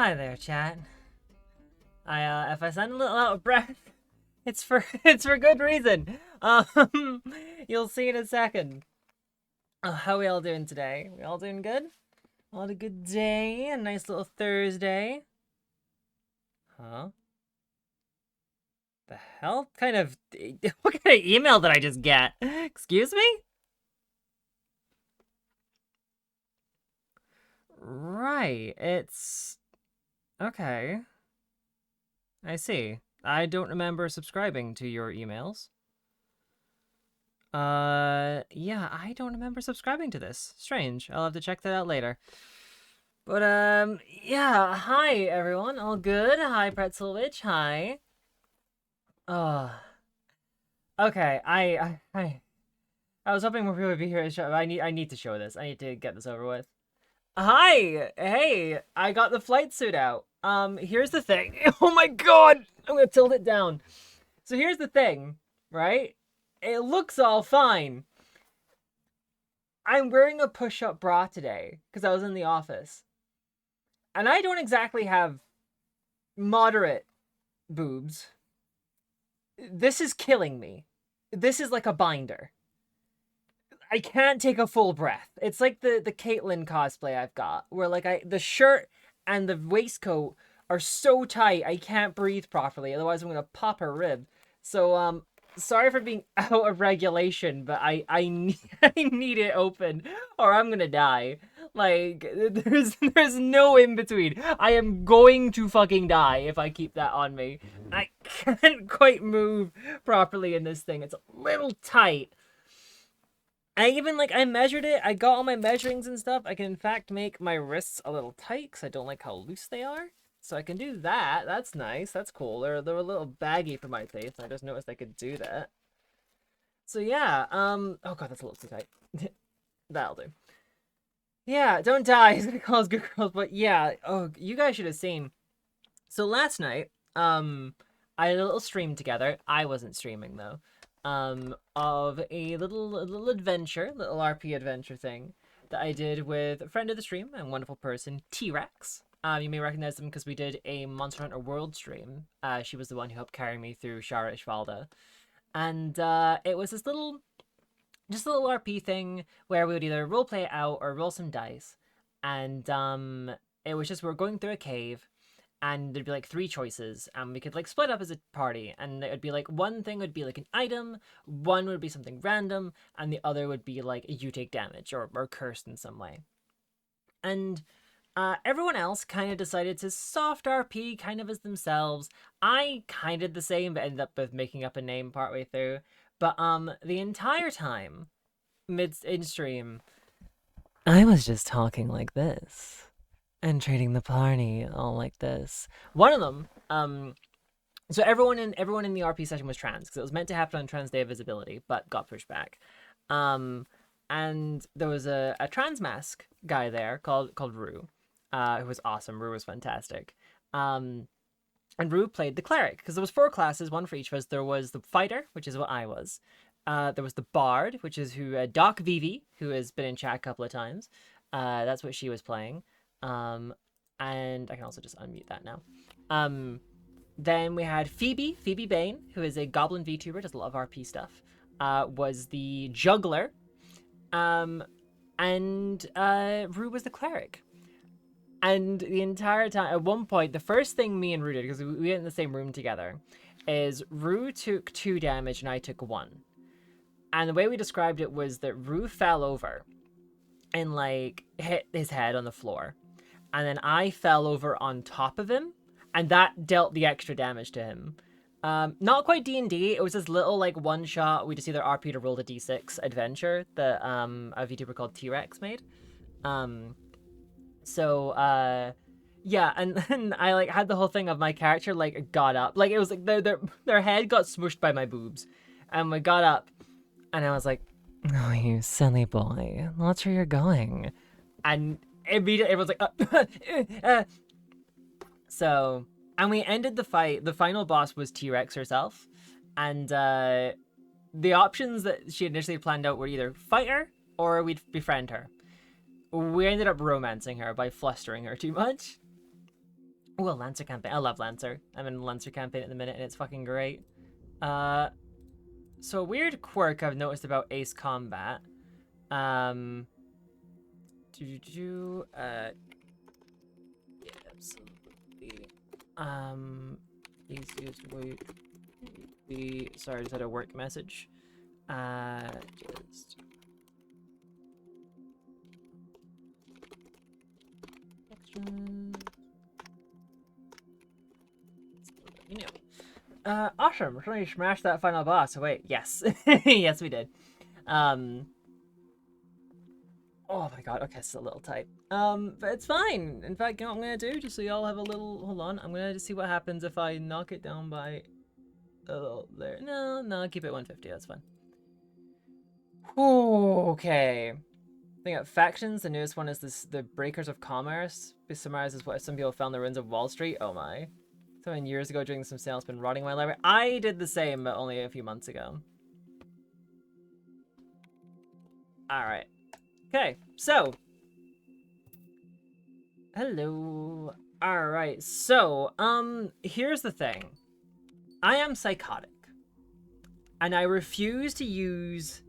Hi there, chat. If I sound a little out of breath, it's for it's for good reason. You'll see in a second. How we all doing today? We all doing good? All had a good day, a nice little Thursday. Huh? The hell kind of what kind of email did I just get? Excuse me? Right, it's okay. I see. I don't remember subscribing to your emails. Yeah, I don't remember subscribing to this. Strange. I'll have to check that out later. But, yeah, hi, everyone. All good? Hi, Pretzel Witch. Hi. Oh, okay. I was hoping more people would be here to show. I need to show this. I need to get this over with. Hi! Hey! I got the flight suit out. Here's the thing. Oh my god! I'm gonna tilt it down. So here's the thing, right? It looks all fine. I'm wearing a push-up bra today because I was in the office. And I don't exactly have moderate boobs. This is killing me. This is like a binder. I can't take a full breath. It's like the Caitlyn cosplay I've got, where like the shirt and the waistcoat are so tight I can't breathe properly. Otherwise, I'm gonna pop a rib. So sorry for being out of regulation, but I need I need it open or I'm gonna die. Like there's no in between. I am going to fucking die if I keep that on me. I can't quite move properly in this thing. It's a little tight. I even, like, I measured it. I got all my measurings and stuff. I can, in fact, make my wrists a little tight because I don't like how loose they are. So I can do that. That's nice. That's cool. They're a little baggy for my taste. I just noticed I could do that. So, yeah. Oh, God, that's a little too tight. That'll do. Yeah, don't die. He's gonna call us good girls. But, yeah. Oh, you guys should have seen. So, last night, I had a little stream together. I wasn't streaming, though. Of a little adventure, little RP adventure thing that I did with a friend of the stream and wonderful person, T-Rex. You may recognize them because we did a Monster Hunter World stream. She was the one who helped carry me through Shara Ishvalda. And it was this just a little RP thing where we would either roleplay it out or roll some dice. And it was just, we were going through a cave and there'd be like three choices and we could like split up as a party and it would be like one thing would be like an item, one would be something random, and the other would be like you take damage or cursed in some way. And everyone else kind of decided to soft RP kind of as themselves. I kind of did the same but ended up with making up a name partway through. But the entire time in stream I was just talking like this and treating the party all like this. One of them, so everyone in the RP session was trans because it was meant to happen on Trans Day of Visibility, but got pushed back. And there was a trans mask guy there called Rue, who was awesome. Rue was fantastic. And Rue played the cleric because there was four classes, one for each of us. There was the fighter, which is what I was. There was the bard, which is who Doc Vivi, who has been in chat a couple of times. That's what she was playing. And I can also just unmute that now. Then we had Phoebe Bain, who is a Goblin VTuber, does a lot of RP stuff, was the juggler, and Rue was the cleric. And the entire time, at one point, the first thing me and Rue did, because we went in the same room together, is Rue took 2 damage and I took 1. And the way we described it was that Rue fell over and like hit his head on the floor. And then I fell over on top of him, and that dealt the extra damage to him. Not quite D&D, it was this little, like, one-shot, we just either RP to roll the D6 adventure that a VTuber called T-Rex made. Yeah, and I, like, had the whole thing of my character, like, got up. Like, it was, like, their head got smushed by my boobs. And we got up, and I was like, oh, you silly boy, watch where you're going. And immediately everyone's like, So, and we ended the fight. The final boss was T-Rex herself. And the options that she initially planned out were either fight her or we'd befriend her. We ended up romancing her by flustering her too much. Oh, a Lancer campaign. I love Lancer. I'm in a Lancer campaign at the minute, and it's fucking great. So a weird quirk I've noticed about Ace Combat. Yeah, absolutely. Please use the. Sorry, I just had a work message. Just. You know. Awesome. We're trying to smash that final boss. Oh, wait, yes. Yes, we did. Oh my god, okay, it's a little tight. But it's fine. In fact, you know what I'm gonna do? Just so y'all have a little, hold on. I'm gonna just see what happens if I knock it down by a little there. No, keep it 150, that's fine. Okay. Thing about factions, the newest one is the Breakers of Commerce. This summarizes what some people found the ruins of Wall Street. Oh my. 7 years ago during some sales, been rotting my library. I did the same, but only a few months ago. Alright. Okay, so. Hello. Alright, so, here's the thing. I am psychotic. And I refuse to use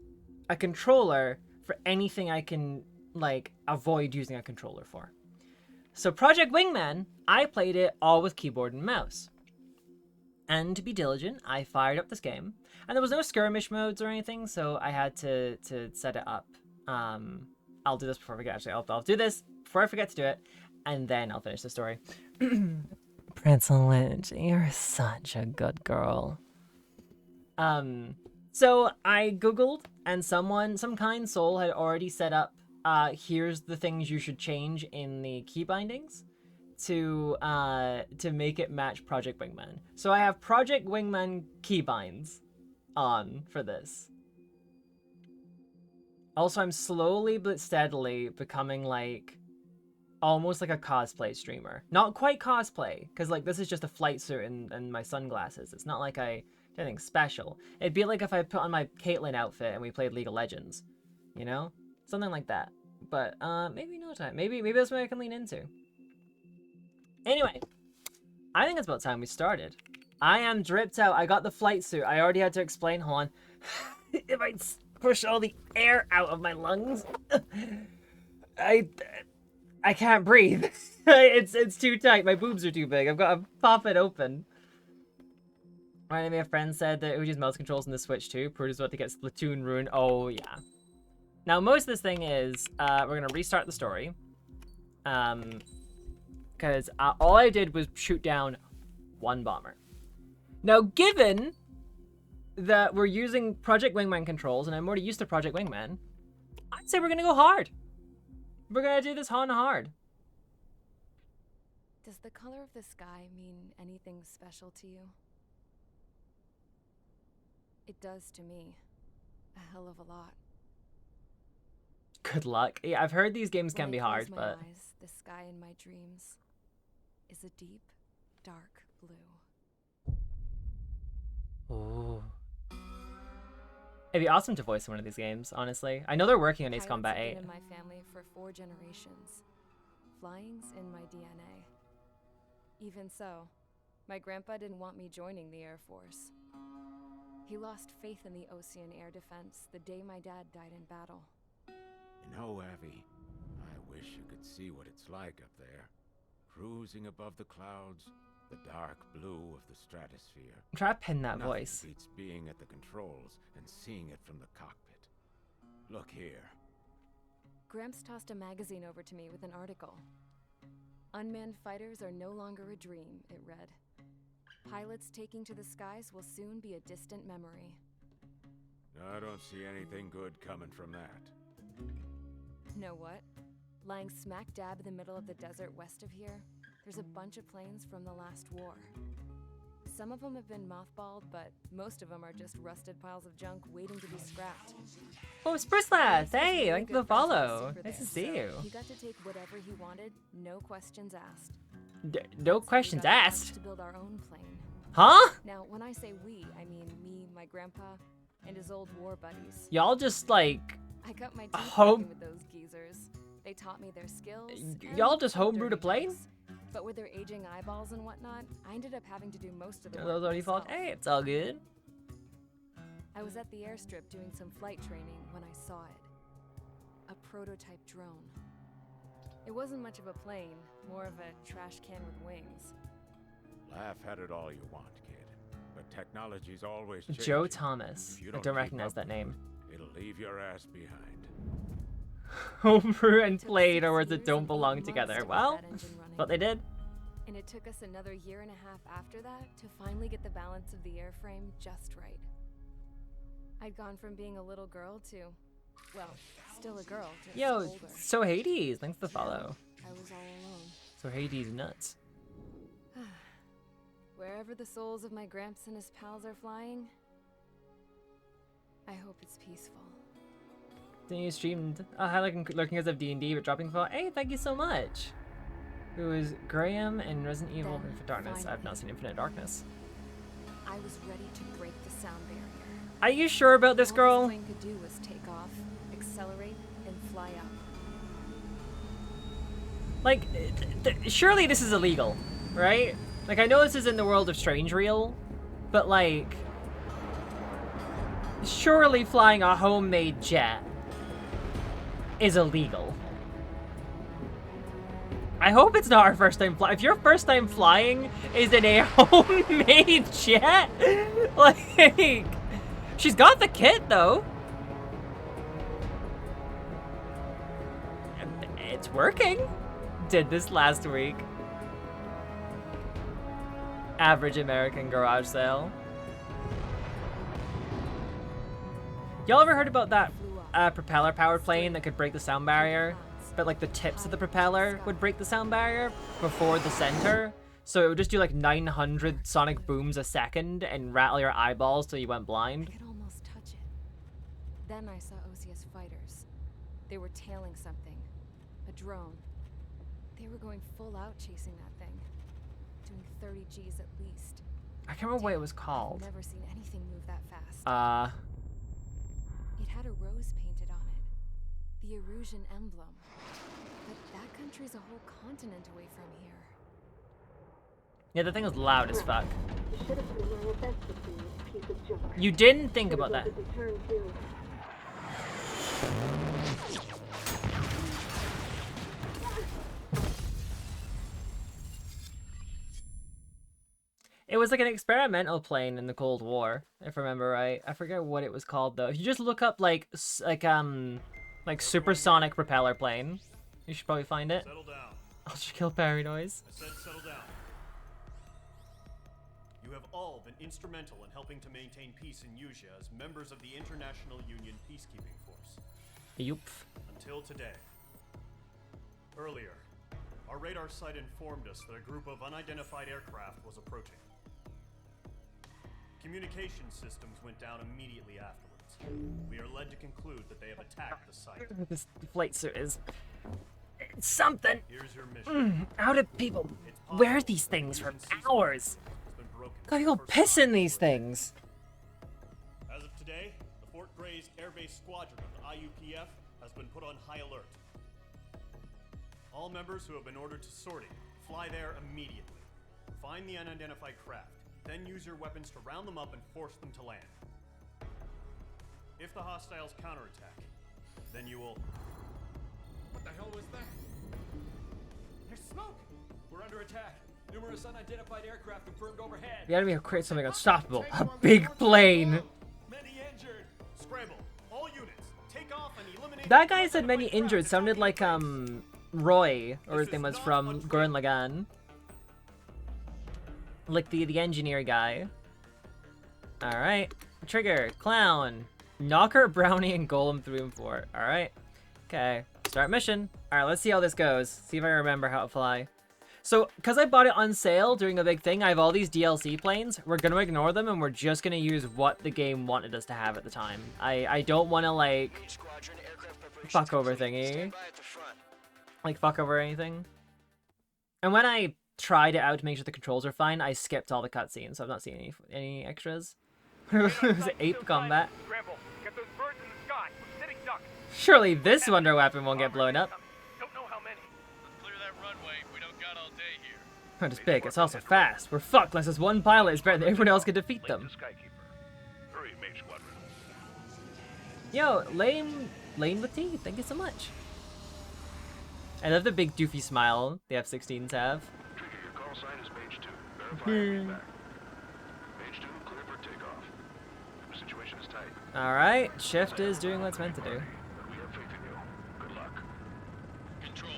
a controller for anything I can, like, avoid using a controller for. So Project Wingman, I played it all with keyboard and mouse. And to be diligent, I fired up this game. And there was no skirmish modes or anything, so I had to set it up. I'll do this before I forget, actually. I'll do this before I forget to do it, and then I'll finish the story. Pretzel Lynch, you're such a good girl. So I googled, and some kind soul had already set up, here's the things you should change in the key bindings to make it match Project Wingman. So I have Project Wingman keybinds on for this. Also, I'm slowly but steadily becoming like almost like a cosplay streamer. Not quite cosplay, because like this is just a flight suit and my sunglasses. It's not like I did anything special. It'd be like if I put on my Caitlyn outfit and we played League of Legends, you know? Something like that. But maybe no time. Maybe that's what I can lean into. Anyway, I think it's about time we started. I am dripped out. I got the flight suit. I already had to explain. Hold on. If I push all the air out of my lungs, I can't breathe. It's too tight. My boobs are too big. I've got to pop it open. My enemy, a friend said that it would use mouse controls in the Switch too. Prude's about to get Splatoon ruined. Oh yeah. Now most of this thing is we're gonna restart the story. Because all I did was shoot down one bomber. Now, given that we're using Project Wingman controls, and I'm already used to Project Wingman, I'd say we're gonna go hard. We're gonna do this on hard. Does the color of the sky mean anything special to you? It does to me. A hell of a lot. Good luck. Yeah, I've heard these games can be hard, but... When I close my eyes, the sky in my dreams is a deep, dark blue. Ooh. It'd be awesome to voice one of these games, honestly. I know they're working on Ace Combat 8. I've been in my family for 4 generations. Flying's in my DNA. Even so, my grandpa didn't want me joining the Air Force. He lost faith in the Ocean Air Defense the day my dad died in battle. You know, Abby, I wish you could see what it's like up there. Cruising above the clouds, the dark blue of the stratosphere. Try to pin that Nothing voice. beats being at the controls and seeing it from the cockpit. Look here. Gramps tossed a magazine over to me with an article. Unmanned fighters are no longer a dream, it read. Pilots taking to the skies will soon be a distant memory. I don't see anything good coming from that. Know what? Lying smack dab in the middle of the desert west of here, there's a bunch of planes from the last war. Some of them have been mothballed, but most of them are just rusted piles of junk waiting to be scrapped. Oh, Spruce Lads! Hey, thanks for the follow. Nice to see you. He got to take whatever he wanted, no questions asked. No questions We got a asked? chance to build our own plane. Huh? Now, when I say we, I mean me, my grandpa, and his old war buddies. Y'all just, like... I cut my teeth Home- working with those geezers. They taught me their skills. Y'all and just some homebrewed a dirty plane? tricks. But with their aging eyeballs and whatnot, I ended up having to do most of the Are work those already fault? myself. Hey, it's all good. I was at the airstrip doing some flight training when I saw it. A prototype drone. It wasn't much of a plane, more of a trash can with wings. Laugh at it all you want, kid. But technology's always changing. Joe Thomas. If you I don't keep recognize up that with name. it, it'll leave your ass behind. Homebrew and Took played 6 are words that years don't and 8 belong months together. to get Well, that engine running. but they did. And it took us another year and a half after that to finally get the balance of the airframe just right. I'd gone from being a little girl to, well, still a girl, just Yo, older. so Hades, thanks for the follow. I was all alone. So Hades nuts. Wherever the souls of my Gramps and his pals are flying, I hope it's peaceful. Then you streamed highlighting lurking as of D&D, but dropping fall. Hey, thank you so much. It was Graham and Resident Evil Then, Infinite Darkness. I've not finally, seen Infinite Darkness. I was ready to break the sound barrier. Are you sure about this, All girl? this plane could do was take off, accelerate, and fly up. Like, surely this is illegal, right? Like, I know this is in the world of Strange Real, but like, surely flying a homemade jet is illegal. I hope it's not our first time flying. If your first time flying is in a homemade jet, like, she's got the kit though. It's working. Did this last week. Average American garage sale. Y'all ever heard about that propeller powered plane that could break the sound barrier? But like the tips of the propeller would break the sound barrier before the center. So it would just do like 900 sonic booms a second and rattle your eyeballs till you went I blind. could almost touch it. Then I saw OCS fighters. They were tailing something. A drone. They were going full out chasing that thing. Doing 30 Gs at least. I can't remember what it was called. I've never seen anything move that fast. It had a rose painted on it. The Erusian emblem. But that country's a whole continent away from here. Yeah, the thing was loud as fuck. You should have been my best with you, piece of junk. You didn't think about that. Should've looked at the turn, too. It was like an experimental plane in the Cold War, if I remember right. I forget what it was called though. If you just look up like supersonic propeller plane, you should probably find it. Settle down. Ultra kill parry noise. I said settle down. You have all been instrumental in helping to maintain peace in Yuzha as members of the International Union Peacekeeping Force. Yup. Until today. Earlier, our radar site informed us that a group of unidentified aircraft was approaching. Communication systems went down immediately afterwards. We are led to conclude that they have attacked the site. This flight suit is it's something. Here's your mission. How do people It's wear possible these things for Fusion ceasefire hours? has been broken God, for people the first piss time in these before. things. As of today, the Fort Grays Air Base Squadron of the IUPF has been put on high alert. All members who have been ordered to sortie, fly there immediately. Find the unidentified craft, then use your weapons to round them up and force them to land. If the hostiles counterattack, then you will... What the hell was that? There's smoke! We're under attack. Numerous unidentified aircraft confirmed overhead. You gotta create something unstoppable. A big plane. Many injured! Scramble! All units! Take off and eliminate... That guy said many unidentified injured craft sounded like attacking Roy, or his This name is was not from unfair. Gurren Lagann. Like the engineer guy. Alright. Trigger, Clown, Knocker, Brownie, and Golem 3 and 4. Alright. Okay. Start mission. Alright, let's see how this goes. See if I remember how to fly. So, because I bought it on sale during a big thing, I have all these DLC planes. We're going to ignore them, and we're just going to use what the game wanted us to have at the time. I don't want to, like, fuck over thingy. Like, fuck over anything. And when I tried it out to make sure the controls are fine, I skipped all the cutscenes, so I've not seen any extras. It was ape combat. Scramble. Get those birds in the sky. We're sitting ducks. Surely this wonder weapon won't get blown up. Don't know how many. Let's clear that runway. We don't got all day here. not just big, it's also fast. We're fucked unless this one pilot is better than everyone else can defeat them. Hurry, Mage Squadron. Yo, Lane with T, thank you so much. I love the big doofy smile the F-16s have. Trigger, your call sign is Mage 2. Verify back. Mage 2, clear for takeoff. The situation is tight. Alright, Shift is doing what it's meant to do. We have faith in you. Good luck. Control,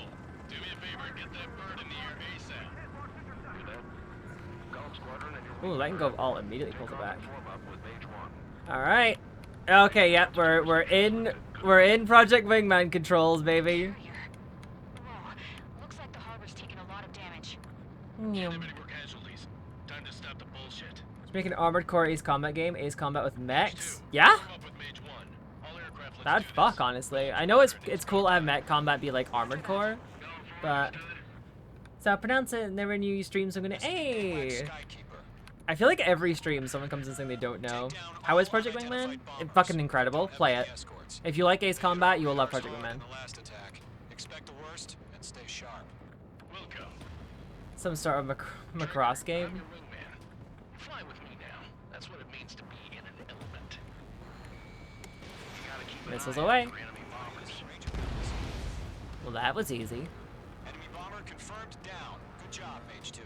do me a favor and get that bird in the air ASAP. Do that. Golem Squadron and your Ooh, Lightning Go all immediately pulls it back. form up with Mage 1. Alright. Okay, yep, we're in Project Wingman controls, baby. Whoa, looks like the harbor's taken a lot of damage. Just Too many more casualties. Time to stop the bullshit. make an Armored Core Ace Combat game, Ace Combat with mechs. Yeah? Come up with Mage 1. All aircraft, let's That'd do fuck, this. honestly. I know it's cool to have mech combat be like Armored Core, but so I'll pronounce it and then when you stream, so I'm gonna I feel like every stream someone comes in saying they don't know. How is Project Wingman? It's fucking incredible. Play it. If you like Ace Combat, you will love Project Wingman. Expect the worst and stay sharp. Wilco, Some sort of Macross game. your wingman. Fly with me now. That's what it means to be in an element. You gotta keep an Missiles eye away. out for enemy bombers. Well, that was easy. Enemy bomber confirmed down. Good job, Mage 2.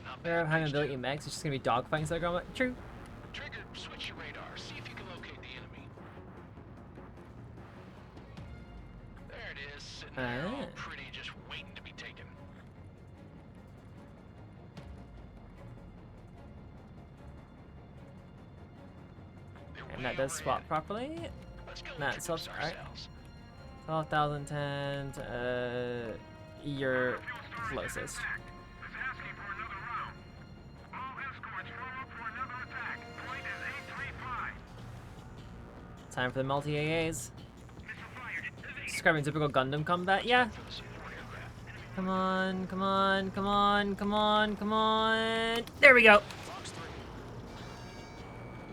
Not There bad, high Mage 2. mobility mechs, it's just gonna be dogfighting so combat. True. Trigger, switch your radar. See if you can locate the enemy. There it is, sitting there all Ah. pretty, just waiting to be taken. They're And way that does overhead. swap properly. Let's go Nah, it introduce swaps- alright. ourselves. 12,010, you're closest. It's asking for another round. All escorts form up for another attack. Point is 835. Time for the multi-AAs. Missile fired. Describing typical Gundam combat, yeah. For the support aircraft. Come on, come on, come on, come on, come on. There we go. Fox 3.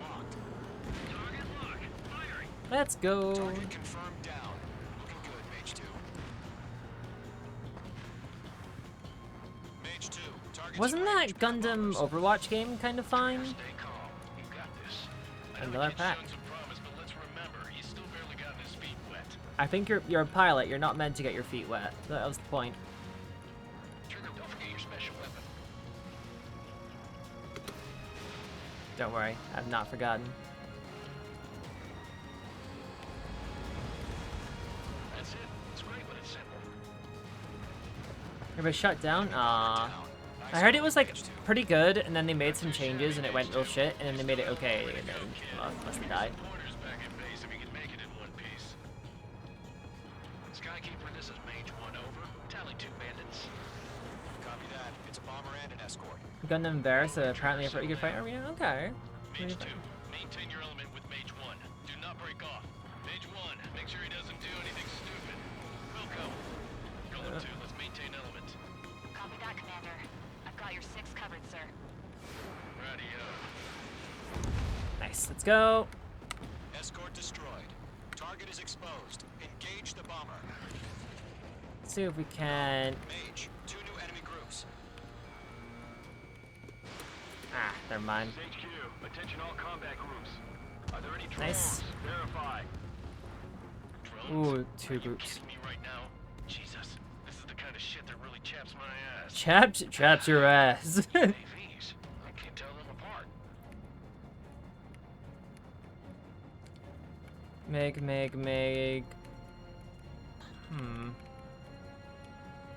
Locked. Target locked. Firing. Let's go. Target confirmed down. Looking good, Mage 2. Mage 2. Target's Wasn't in that range. Gundam Overwatch game kind of fine? Stay calm. You got this. I know Another the kid's pack. shown some promise, but let's remember, he's still barely gotten his feet wet. I think you're a pilot. You're not meant to get your feet wet. That was the point. Trigger, don't forget your special weapon. Don't worry, I've not forgotten. That's it. It's great when it's simple. Everybody shut down? Aww. Down. I heard it was like pretty good, and then they made some changes, and it went real shit, and then they made it okay, and then must have died. Orders back in base if he can make it in one piece. Skykeeper, this is Mage 1 over. Tally 2 bandits. Copy that. It's a bomber and an escort. Gundam Varus, apparently a pretty good fighter. Yeah, okay. Mage 2, maintain your element with Mage 1. Do not break off. Mage 1, make sure he doesn't do anything stupid. Wilco. Golem 2, let's maintain element. Copy that, Commander. I've got your 6 covered, sir. Radio. Nice, let's go. Escort destroyed. Target is exposed. Engage the bomber. Let's see if we can. Mage. 2 new enemy groups. Ah, never mind. HQ, attention all combat groups. Are there any drones? Nice. Verify. Drones? Ooh, Are 2 you groups. kidding me right now? Jesus, this is the kind of shit that really chaps my ass. Chaps your ass. AVs. I can't tell them apart. Meg.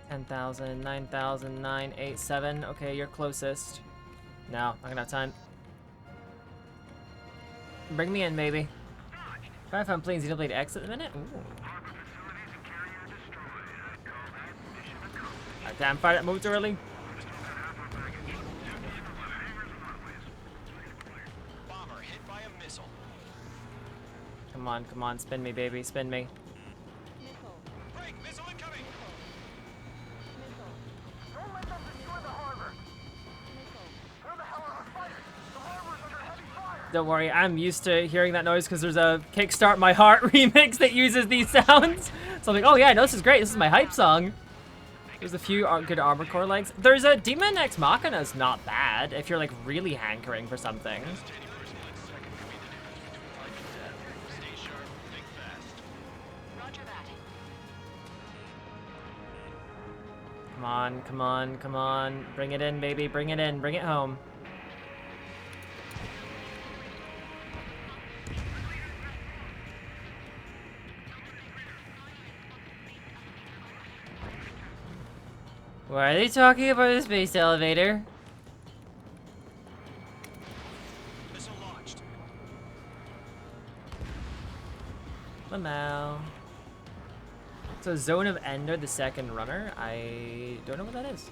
10,000, 9,000, 9, 8, 7. Okay, you're closest. No, not gonna have time. Bring me in, baby. Trying to find planes you don't play to exit at the minute. Ooh. Alright, damn, fire that moved early. Bomber hit by a missile. Come on, spin me, baby, spin me. Break! Missile incoming! Don't let them destroy the harbor. Where the hell are we fighting? The harbor's under heavy fire. Don't worry, I'm used to hearing that noise because there's a Kickstart My Heart remix that uses these sounds. So I'm like, oh yeah, no, this is great. This is my hype song. There's a few good Armored Core legs. There's a Demon Ex Machina's not bad if you're like really hankering for something. Roger that. Come on, come on, come on. Bring it in, baby. Bring it in. Bring it home. Why are they talking about the space elevator? Missile launched. Lamau. So Zone of Ender, the second runner. I don't know what that is.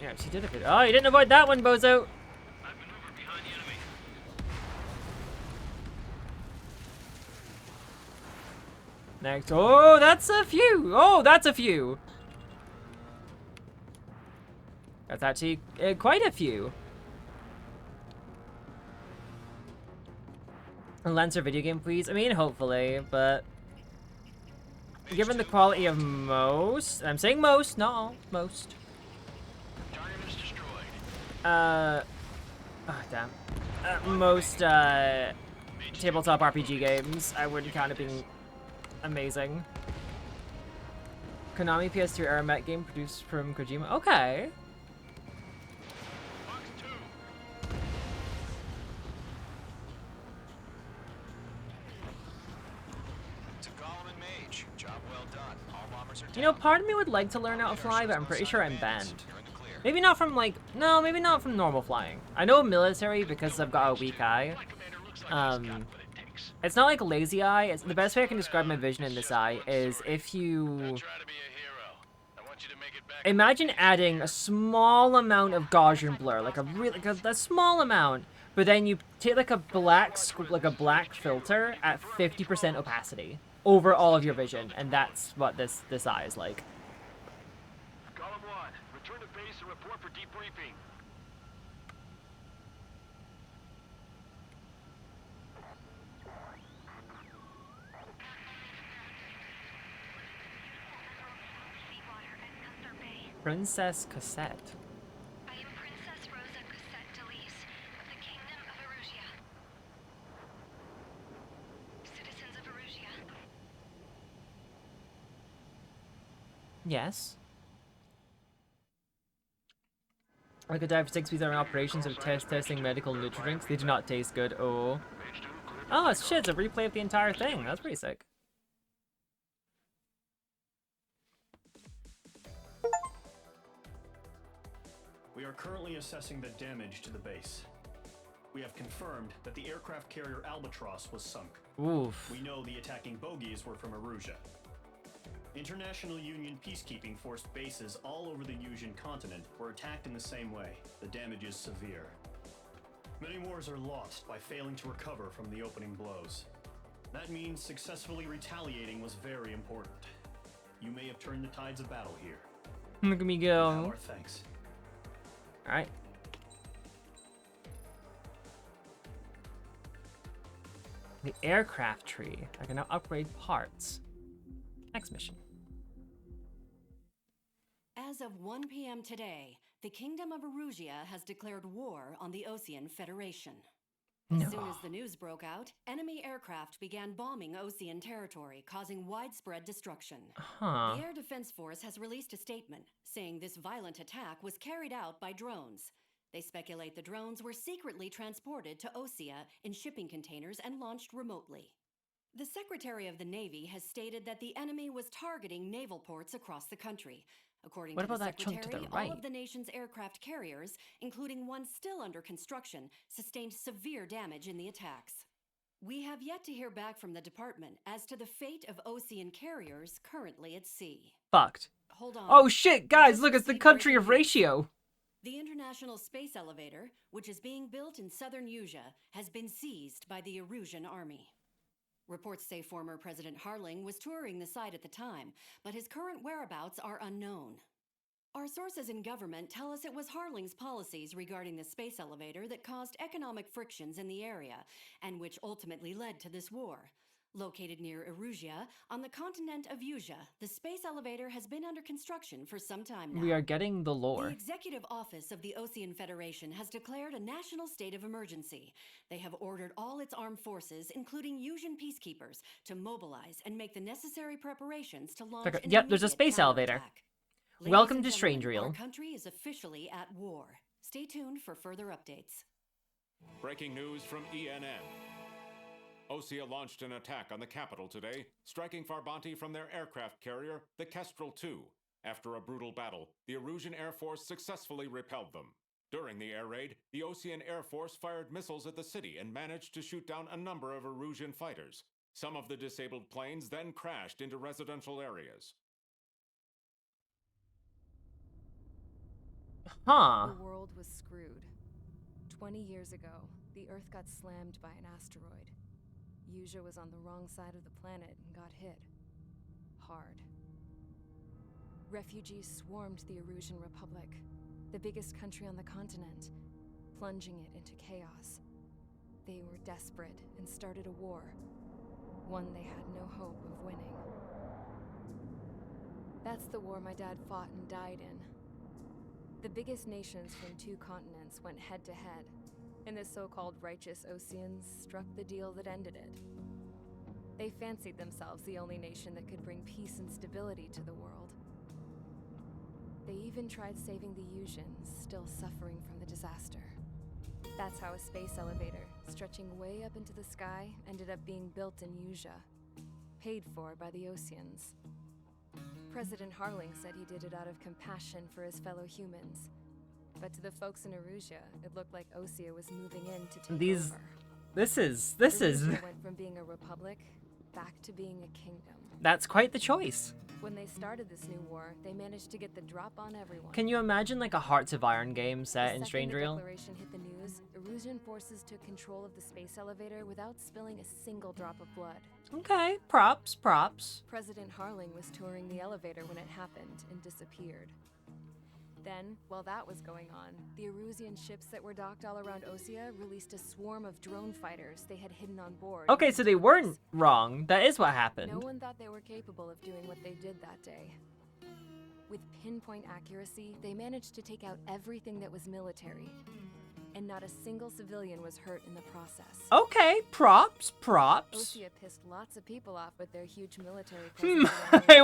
Yeah, she did it. Oh, you didn't avoid that one, bozo. Next. Oh, that's a few. Oh, that's a few. That's actually quite a few. A Lancer video game, please. I mean, hopefully, but given the quality of most, and I'm saying most, not all, most. Target is destroyed. Oh, damn. Most tabletop RPG games, I wouldn't count it being amazing. Konami PS2 era mech game produced from Kojima. Okay. Box 2. To Golem and Mage. Job well done. All bombers are down. You know, part of me would like to learn how to fly, but I'm pretty sure I'm banned. You're in the clear. Maybe not from like, no, maybe not from normal flying. I know military because I've got a weak eye. It's not like lazy eye. It's, the best way I can describe my vision in this eye is if you Try to be a hero. I want you to make it back. imagine adding a small amount of Gaussian blur, like a small amount, but then you take like a black filter at 50% opacity over all of your vision, and that's what this eye is like. Golem 1, return to base and report for debriefing. Princess Cassette. I am Princess Rosa Cassette Delise of the Kingdom of Erusia. Citizens of Erusia. Yes. I could die for 6 weeks on operations of testing medical nutri-drinks. They do not taste good. Oh. Oh, it's shit. It's a replay of the entire thing. That's pretty sick. We are currently assessing the damage to the base. We have confirmed that the aircraft carrier Albatross was sunk. Oof. We know the attacking bogies were from Erusia. International Union peacekeeping force bases all over the Yusian continent were attacked in the same way. The damage is severe. Many wars are lost by failing to recover from the opening blows. That means successfully retaliating was very important. You may have turned the tides of battle here. Look at me Now go. our thanks. Alright. The aircraft tree. I can now upgrade parts. Next mission. As of 1 p.m. today, the Kingdom of Erusia has declared war on the Osean Federation. As soon as the news broke out, enemy aircraft began bombing Osean territory, causing widespread destruction. Huh. The Air Defense Force has released a statement saying this violent attack was carried out by drones. They speculate the drones were secretly transported to Osea in shipping containers and launched remotely. The Secretary of the Navy has stated that the enemy was targeting naval ports across the country. According What to the about that chunk to the Secretary, all right? of the nation's aircraft carriers, including one still under construction, sustained severe damage in the attacks. We have yet to hear back from the department as to the fate of Osean carriers currently at sea. Fucked. Hold on. Oh shit, guys, look, it's the Just country of breaking news. ratio. The International Space Elevator, which is being built in southern Yusia, has been seized by the Erusian army. Reports say former President Harling was touring the site at the time, but his current whereabouts are unknown. Our sources in government tell us it was Harling's policies regarding the space elevator that caused economic frictions in the area, and which ultimately led to this war. Located near Erusia, on the continent of Yuja, the space elevator has been under construction for some time now. We are getting the lore. The Executive Office of the Ocean Federation has declared a national state of emergency. They have ordered all its armed forces, including Yusian peacekeepers, to mobilize and make the necessary preparations to launch an Yep, there's a immediate space elevator. counterattack. Ladies Welcome and to gentlemen, Strange Reel. Our country is officially at war. Stay tuned for further updates. Breaking news from ENN. Osea launched an attack on the capital today, striking Farbanti from their aircraft carrier, the Kestrel II. After a brutal battle, the Erusian Air Force successfully repelled them. During the air raid, the Osean Air Force fired missiles at the city and managed to shoot down a number of Erusian fighters. Some of the disabled planes then crashed into residential areas. Huh. The world was screwed. 20 years ago, the Earth got slammed by an asteroid. Yuja was on the wrong side of the planet and got hit. Hard. Refugees swarmed the Erusian Republic, the biggest country on the continent, plunging it into chaos. They were desperate and started a war, one they had no hope of winning. That's the war my dad fought and died in. The biggest nations from 2 continents went head-to-head, and the so-called righteous Oseans struck the deal that ended it. They fancied themselves the only nation that could bring peace and stability to the world. They even tried saving the Yusians, still suffering from the disaster. That's how a space elevator, stretching way up into the sky, ended up being built in Yuja, paid for by the Oseans. President Harling said he did it out of compassion for his fellow humans. But to the folks in Erusia, it looked like Osea was moving in to take over. This is... Erusia went from being a republic back to being a kingdom. That's quite the choice. When they started this new war, they managed to get the drop on everyone. Can you imagine like a Hearts of Iron game set in Strange Reel? The declaration hit the news, Erusian forces took control of the space elevator without spilling a single drop of blood. Okay, props. President Harling was touring the elevator when it happened and disappeared. Then, while that was going on, the Erusian ships that were docked all around Osea released a swarm of drone fighters they had hidden on board. Okay, so they weren't wrong. That is what happened. No one thought they were capable of doing what they did that day. With pinpoint accuracy, they managed to take out everything that was military. And not a single civilian was hurt in the process. Okay, props. Osea pissed lots of people off with their huge military presence. I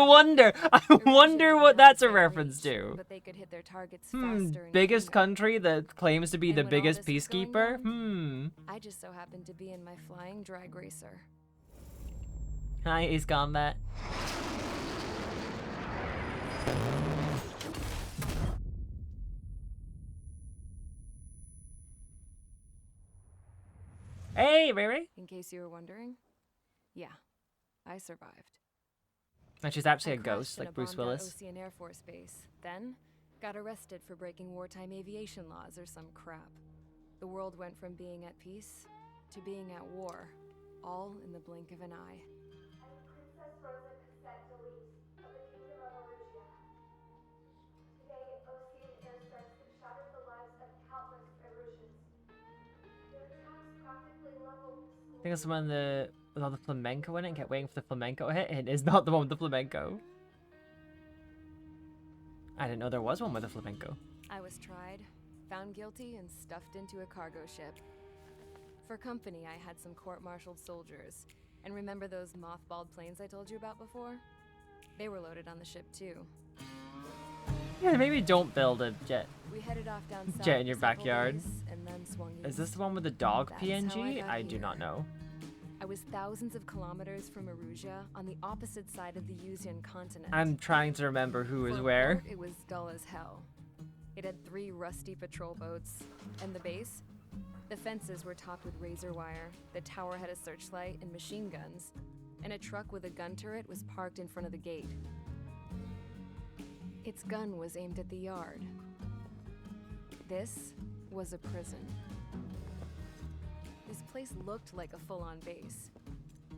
wonder what that's a reference to. But they could hit their targets faster and biggest cleaner. country that claims to be And the when all biggest this was going peacekeeper? on, I just so happened to be in my flying drag racer. Hi, Ace Combat. Hey, Ray. In case you were wondering, yeah, I survived. And she's actually I a ghost, crashed in like a Bruce bombed-out Willis. Osean Air Force Base, then got arrested for breaking wartime aviation laws or some crap. The world went from being at peace to being at war, all in the blink of an eye. Princess Rosa Cassette Delise of the Kingdom of Erusia. Today, Osean airstrikes have shattered the lives of countless Erusians. Their attacks practically leveled the school. I think it's the one with all the flamenco in it and kept waiting for the flamenco to hit. It is not the one with the flamenco. I didn't know there was one with a flamenco. I was tried, found guilty, and stuffed into a cargo ship. For company, I had some court-martialed soldiers. And remember those mothballed planes I told you about before? They were loaded on the ship too. Yeah, maybe don't build a jet. We headed off down south Jet in your for several backyard. days, and then swung Is east. this the one with the dog That's how I PNG? got I do here. not know. I was thousands of kilometers from Erusia, on the opposite side of the Yusian continent. I'm trying to remember who is For a where. port, it was dull as hell. It had 3 rusty patrol boats. And the base? The fences were topped with razor wire, the tower had a searchlight and machine guns, and a truck with a gun turret was parked in front of the gate. Its gun was aimed at the yard. This was a prison. This place looked like a full-on base,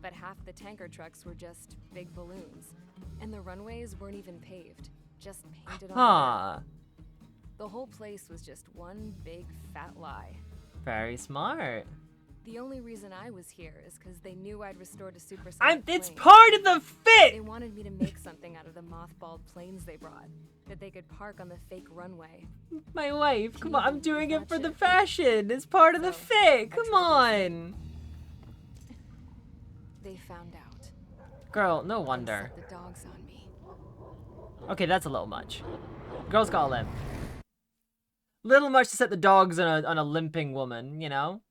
but half the tanker trucks were just big balloons, and the runways weren't even paved, just painted on Huh. dirt. The whole place was just one big fat lie. Very smart. The only reason I was here is because they knew I'd restored a supersonic It's plane. part of the They fit! wanted me to make something out of the mothballed planes they brought that they could park on the fake runway. My wife, come on, I'm doing it for the Gotcha. fashion. It's part of the So, fit. I Come tried on. They found out. Girl, no and wonder. set the dogs on me. Okay, that's a little much. Girl's got a limp. Little much to set the dogs on a limping woman, you know?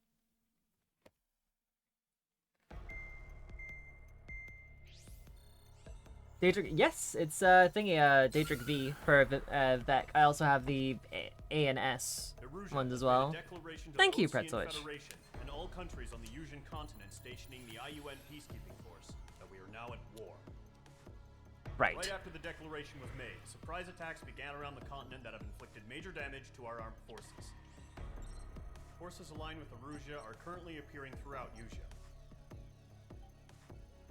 Daedric, yes, it's thingy, Daedric V for Vec. I also have the A and S Erusia ones as has made a well. declaration to Thank you, Ocean Pretzelich. Federation and all countries on the Yusian continent stationing the IUN peacekeeping force that we are now at war. Right. Right after the declaration was made, surprise attacks began around the continent that have inflicted major damage to our armed forces. Forces aligned with Erusia are currently appearing throughout Yusia.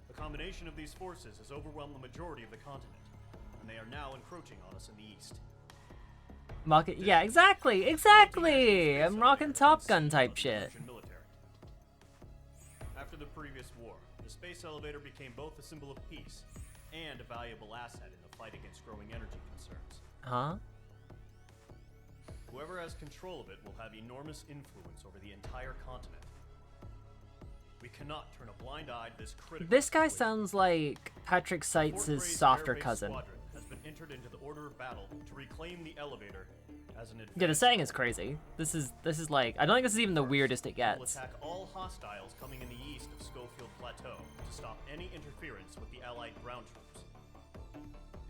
The combination of these forces has overwhelmed the majority of the continent, and they are now encroaching on us in the east. Market, yeah, exactly. I'm rocking Top Gun type shit. Russian military. After the previous war, the space elevator became both a symbol of peace and a valuable asset in the fight against growing energy concerns. Huh? Whoever has control of it will have enormous influence over the entire continent. We cannot turn a blind eye to this critical This guy situation. sounds like Patrick Fort Seitz' Gray's softer Air Base cousin. Squadron has been entered into the order of battle to reclaim the elevator as an Yeah, the advanced setting is crazy. This is like, I don't think this is even the weirdest it will gets. attack all hostiles coming in the east of Schofield Plateau to stop any interference with the Allied ground troops.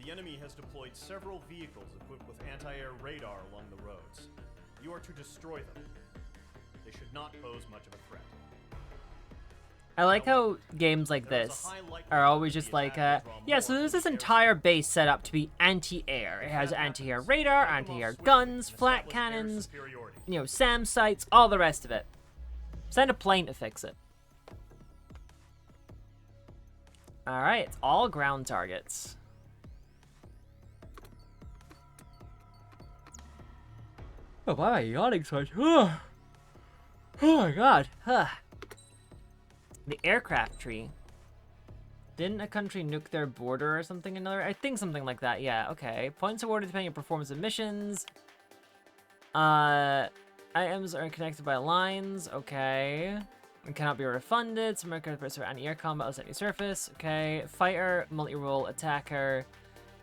The enemy has deployed several vehicles equipped with anti-air radar along the roads. You are to destroy them. They should not pose much of a threat. I like how games like this are always just like, yeah, so there's this entire base set up to be anti-air. It has anti-air radar, anti-air guns, flat cannons, you know, SAM sites, all the rest of it. Send a plane to fix it. Alright, it's all ground targets. Oh, why am I yawning so much? Oh my god. The aircraft tree. Didn't a country nuke their border or something another? I think something like that, yeah, okay. Points awarded depending on performance of missions. Items are connected by lines, okay. And cannot be refunded. Some aircraft are anti-air combat, less anti-surface, okay. Fighter, multi-role, attacker,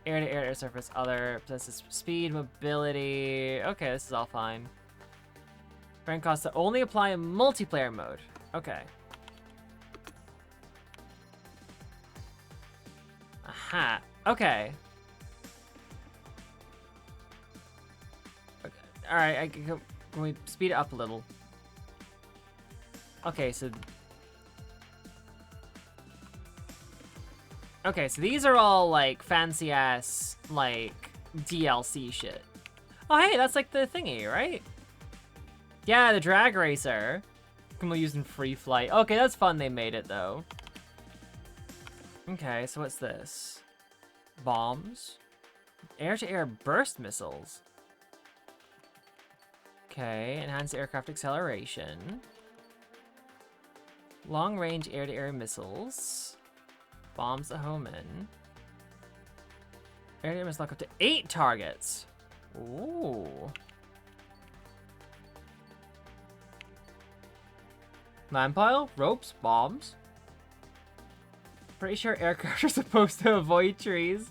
air-to-air, air surface, other, possesses speed, mobility. Okay, this is all fine. Friend costs that only apply in multiplayer mode. Okay. Aha. Okay. Alright, can we speed it up a little? Okay, so... Okay, so these are all, like, fancy-ass, like, DLC shit. Oh, hey, that's, like, the thingy, right? Yeah, the drag racer. Can we use in free flight? Okay, that's fun they made it, though. Okay, so what's this? Bombs? Air-to-air burst missiles. Okay, enhanced aircraft acceleration. Long-range air-to-air missiles. Bombs that home in. Air-to-air missiles lock up to 8 targets. Ooh. Man pile, ropes, bombs. Pretty sure aircraft are supposed to avoid trees.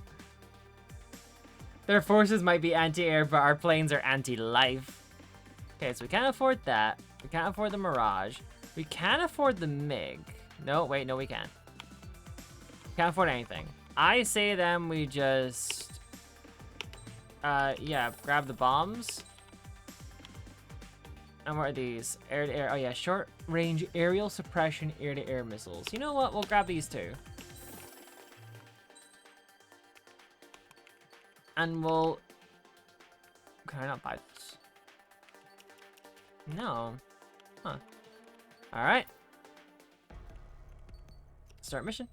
Their forces might be anti-air, but our planes are anti-life. Okay, so we can't afford that. We can't afford the Mirage. We can't afford the MiG. No, wait, no, we can't. Can't afford anything. I say then we just... yeah, grab the bombs. And what are these? Air-to-air, oh yeah, short-range aerial suppression air-to-air missiles. You know what, we'll grab these two. And we'll... Can I not buy this? No. Huh. Alright. Start mission.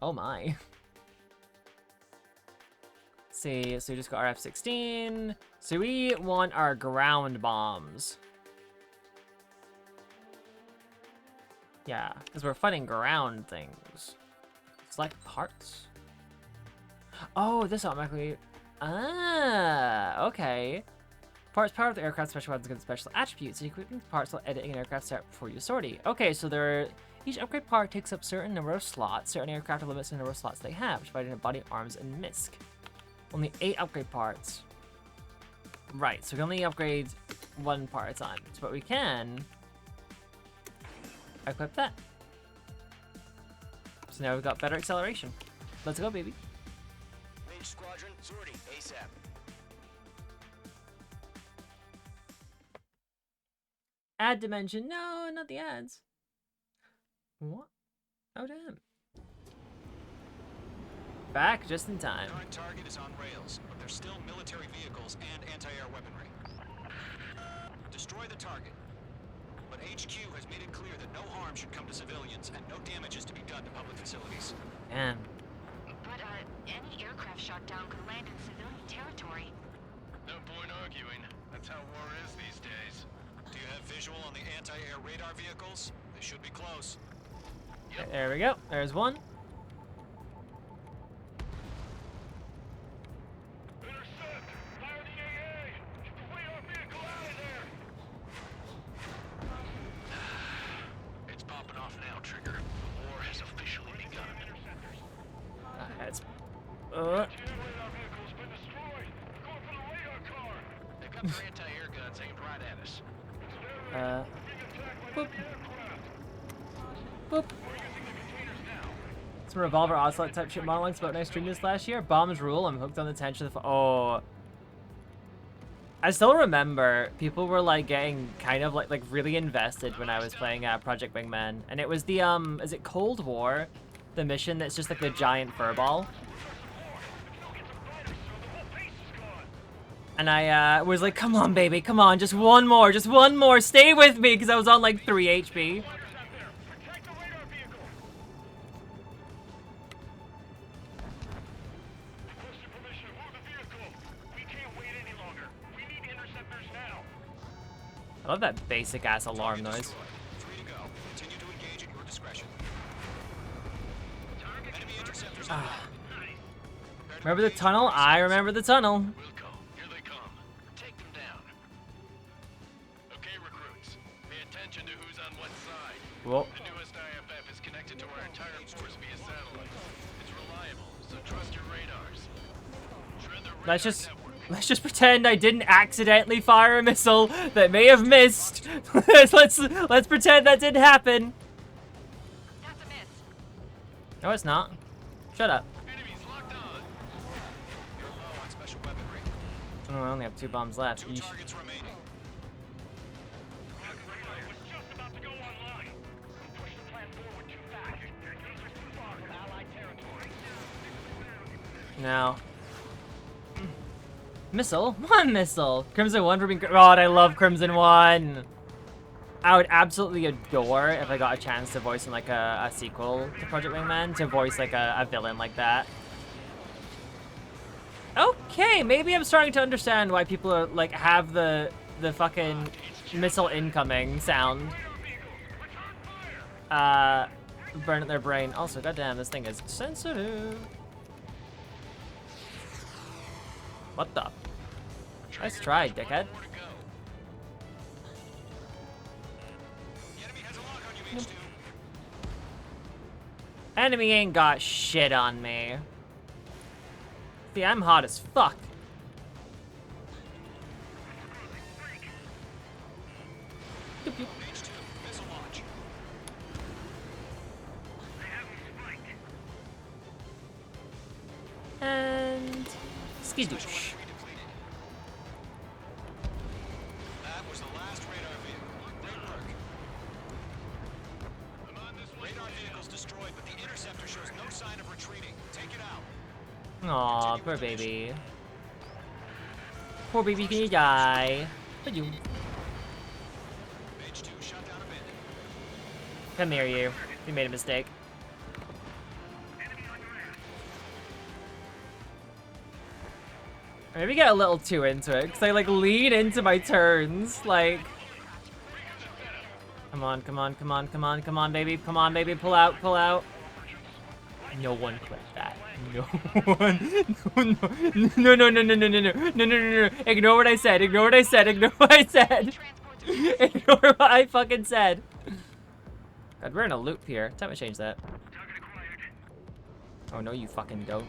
Oh my. Let's see, so we just got our F-16. So we want our ground bombs. Yeah, because we're fighting ground things. Select parts. Oh, this automatically... Ah, okay. Parts power of the aircraft special weapons against special attributes. So equipping parts while editing an aircraft start before you sortie. Okay, so there... Each upgrade part takes up certain number of slots. Certain aircraft limits the number of slots they have, divided into body, arms, and misc. Only 8 upgrade parts. Right, so we can only upgrade 1 part at a time. But we can equip that. So now we've got better acceleration. Let's go, baby. Mage Squadron, sortie ASAP. Ad dimension. No, not the ads. What? Oh, damn. Back just in time. Current target is on rails, but there's still military vehicles and anti-air weaponry. Destroy the target. But HQ has made it clear that no harm should come to civilians and no damage is to be done to public facilities. Damn. But, any aircraft shot down could land in civilian territory. No point arguing. That's how war is these days. Do you have visual on the anti-air radar vehicles? They should be close. There we go. There's one. Intercept! Fire the AA! Get the radar vehicle out of there! It's popping off now, Trigger. The war has officially begun. It's... Radar vehicle's been destroyed! Going for the radar car! They've got their anti-air guns aimed right at us. Boop. Boop. Some revolver ocelot type shit modeling about nice stream this last year. Bombs rule. I'm hooked on the tension of the... Oh. I still remember people were like getting kind of like really invested when I was playing Project Wingman. And it was the, is it Cold War? The mission that's just like the giant furball. And I was like, come on, baby, come on, just one more, stay with me, because I was on like 3 HP. I love that basic ass alarm noise. 3 to go. Continue to engage at your discretion. Enemy interceptors. Remember the tunnel? I remember the tunnel. Wilco, here they come. Take them down. Okay, recruits. Pay attention to who's on what side. Whoa. The newest IFF is connected to our entire force via satellite. It's reliable, so trust your radars. Shred the radar Let's just pretend I didn't accidentally fire a missile that may have missed. let's pretend that didn't happen. That's a miss. No, it's not. Shut up. Enemies locked on. You're low on special weaponry. Oh, I only have 2 bombs left. 2 Yeesh. targets remaining. Radar was just about to go online. Push the plan forward too fast. These are too far from Allied territory. Now. Missile? 1 missile! Crimson 1 for being... God, I love Crimson 1! I would absolutely adore if I got a chance to voice in like a sequel to Project Wingman, to voice like a villain like that. Okay, maybe I'm starting to understand why people are like have the fucking missile incoming sound. Burn at their brain. Also, goddamn, this thing is sensitive. What the? Nice try, dickhead. Enemy ain't got shit on me. See, I'm hot as fuck. Doop, doop. And skidoosh. That was the last radar vehicle. Great work. Radar vehicle's destroyed, but the interceptor shows no sign of retreating. Take it out. Aw, poor baby. Poor baby, can you die? But you. Mage 2 shot down a bandit. Come here, you. You made a mistake. Maybe get a little too into it, because I like lean into my turns, like... Come on, come on, come on, come on, come on, baby. Come on, baby. Pull out, pull out. No one clicked that. No one. No, no, no, no, no, no, no, no, no, no, no. Ignore what I said. Ignore what I said. Ignore what I said. Ignore what I fucking said. God, we're in a loop here. Time to change that. Oh no, you fucking don't.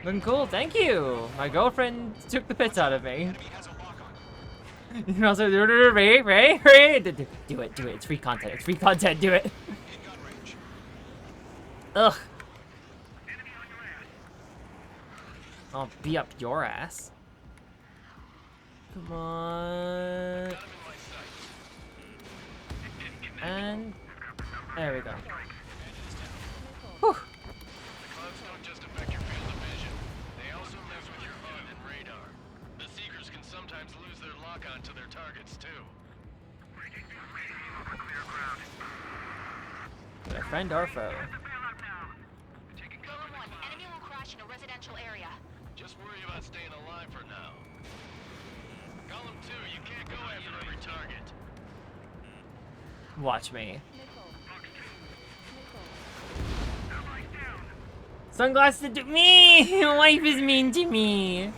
Looking cool, thank you. My girlfriend took the piss out of me. You can also do it, Ray. Do it. It's free content. It's free content. Do it. Ugh. I'll be up your ass. Come on. And there we go. Whew. To their targets too. Their friend or foe. Golem 1, enemy will crash in a residential area. Just worry about staying alive for now. Golem 2, you can't go after every target. Watch me. Sunglasses to me! Wife is mean to me.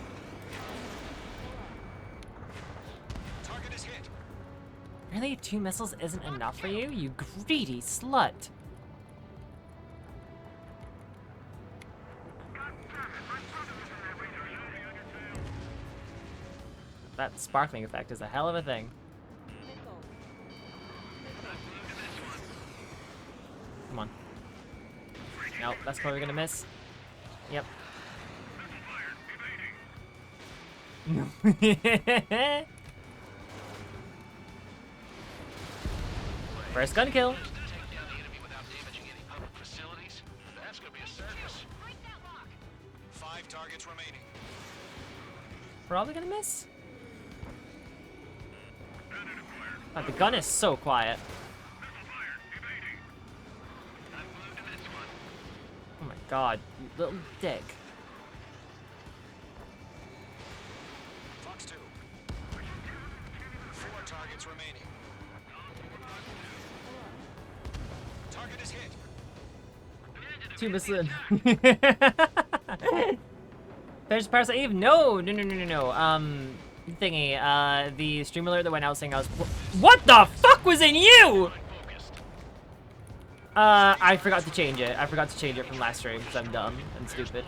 Really? 2 missiles isn't enough for you? You greedy slut. That sparkling effect is a hell of a thing. Come on. Nope, that's probably gonna miss. Yep. First gun kill. Take down the enemy without damaging any public facilities. That's gonna be a circus. 5 targets remaining. Probably gonna miss. The gun is so quiet. Oh my god, you little dick. Fox 2. 4 targets remaining. Target is hit. 2 missiles. There's Parasite Eve? No. Thingy, the stream alert that went out saying I was. What the fuck was in you? I forgot to change it. I forgot to change it from last stream because I'm dumb and stupid.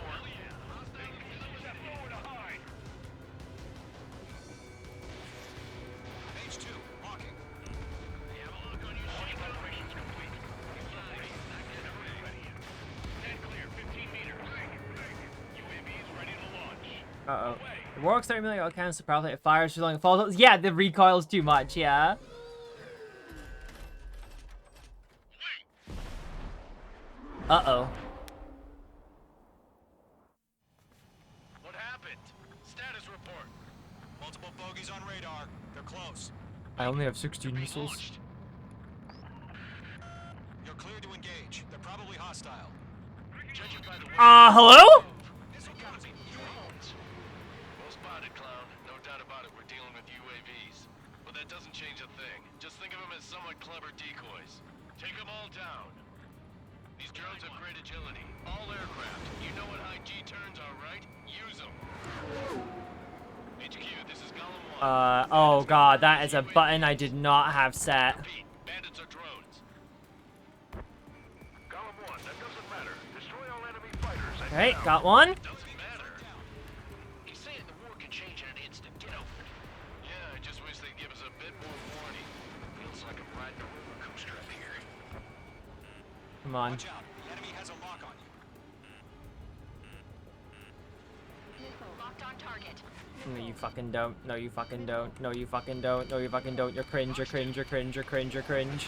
Uh-oh. The Warwick's 30 million counts, so probably it fires too long and falls. Yeah, the recoil's too much, yeah. Uh-oh. What happened? Status report. Multiple bogeys on radar. They're close. I only have 16 missiles. You're cleared to engage. They're probably hostile. Judging by the Hello? Well spotted, clown. No doubt about it, we're dealing with UAVs. But that doesn't change a thing. Just think of them as somewhat clever decoys. Take them all down. These drones have great agility. All aircraft. You know what high G turns are, right? Use them. HQ, this is Golem 1. Oh god, that is a button I did not have set. Bandits are drones. Golem 1, that doesn't matter. Destroy all enemy fighters. Okay, got one. Doesn't matter. He's saying the war can change in an instant. Get over it. Yeah, I just wish they'd give us a bit more warning. Feels like I'm riding a roller coaster up here. Come on. Watch out. The enemy has a lock on you. Locked on target. No, you fucking don't. No, you fucking don't. No, you fucking don't. No, you fucking don't. You're cringe, you're cringe, you're cringe, you're cringe, you're cringe.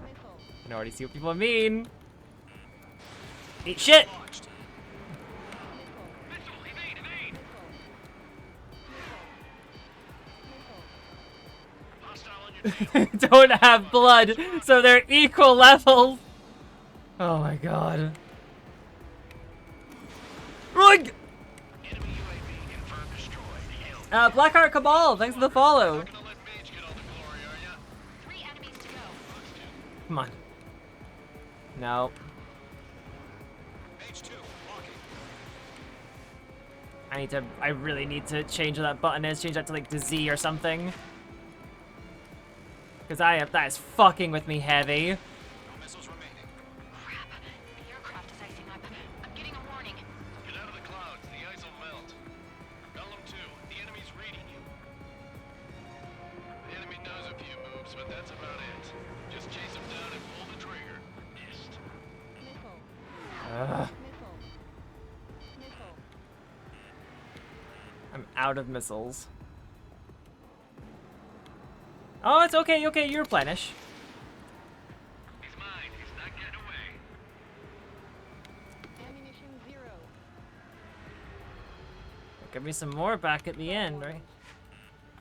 I can already see what people mean. Eat shit! Don't have blood, so they're equal levels. Oh my god. Run! Blackheart Cabal, thanks for the follow. Come on. No. I really need to change what that button is. Change that to like the Z or something. Because that is fucking with me heavy. I'm out of missiles. Oh, it's okay, okay, you replenish. He's mine. He's not getting away. Ammunition 0. Give me some more back at the end, right?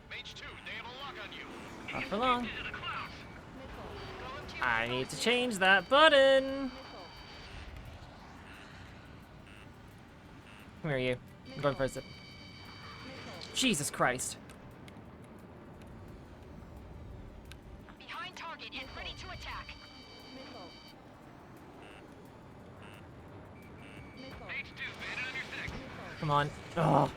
Mage 2, they have a lock on you. Not for long. Into the clouds. I need to change that button. Come here, you. I'm going first. Jesus Christ. Behind target and ready to attack. Mage 2, bandit on your 6. Come on. Oh.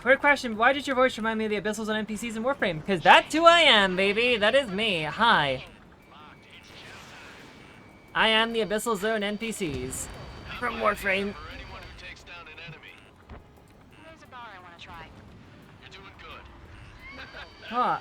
Weird question. Why did your voice remind me of the Abyssals and NPCs in Warframe? Because that's who I am, baby. That is me. Hi. I am the Abyssal Zone NPCs from Warframe. There's a bar I want to try. You're doing good. Huh.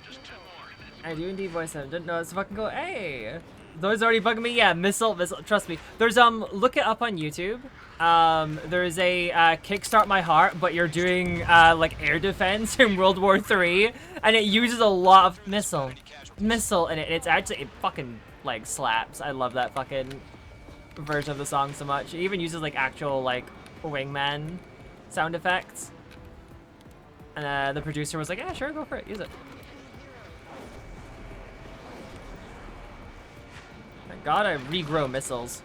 Just 2 more. I do indeed voice them. Didn't know it's fucking go. Hey. Those already bugging me. Yeah, missile. Trust me. There's look it up on YouTube. There's a Kickstart My Heart, but you're doing like air defense in World War III, and it uses a lot of missile in it. It's actually it fucking like slaps. I love that fucking version of the song so much. It even uses like actual like wingman sound effects. And the producer was like, "Yeah, sure, go for it. Use it." Thank God I regrow missiles.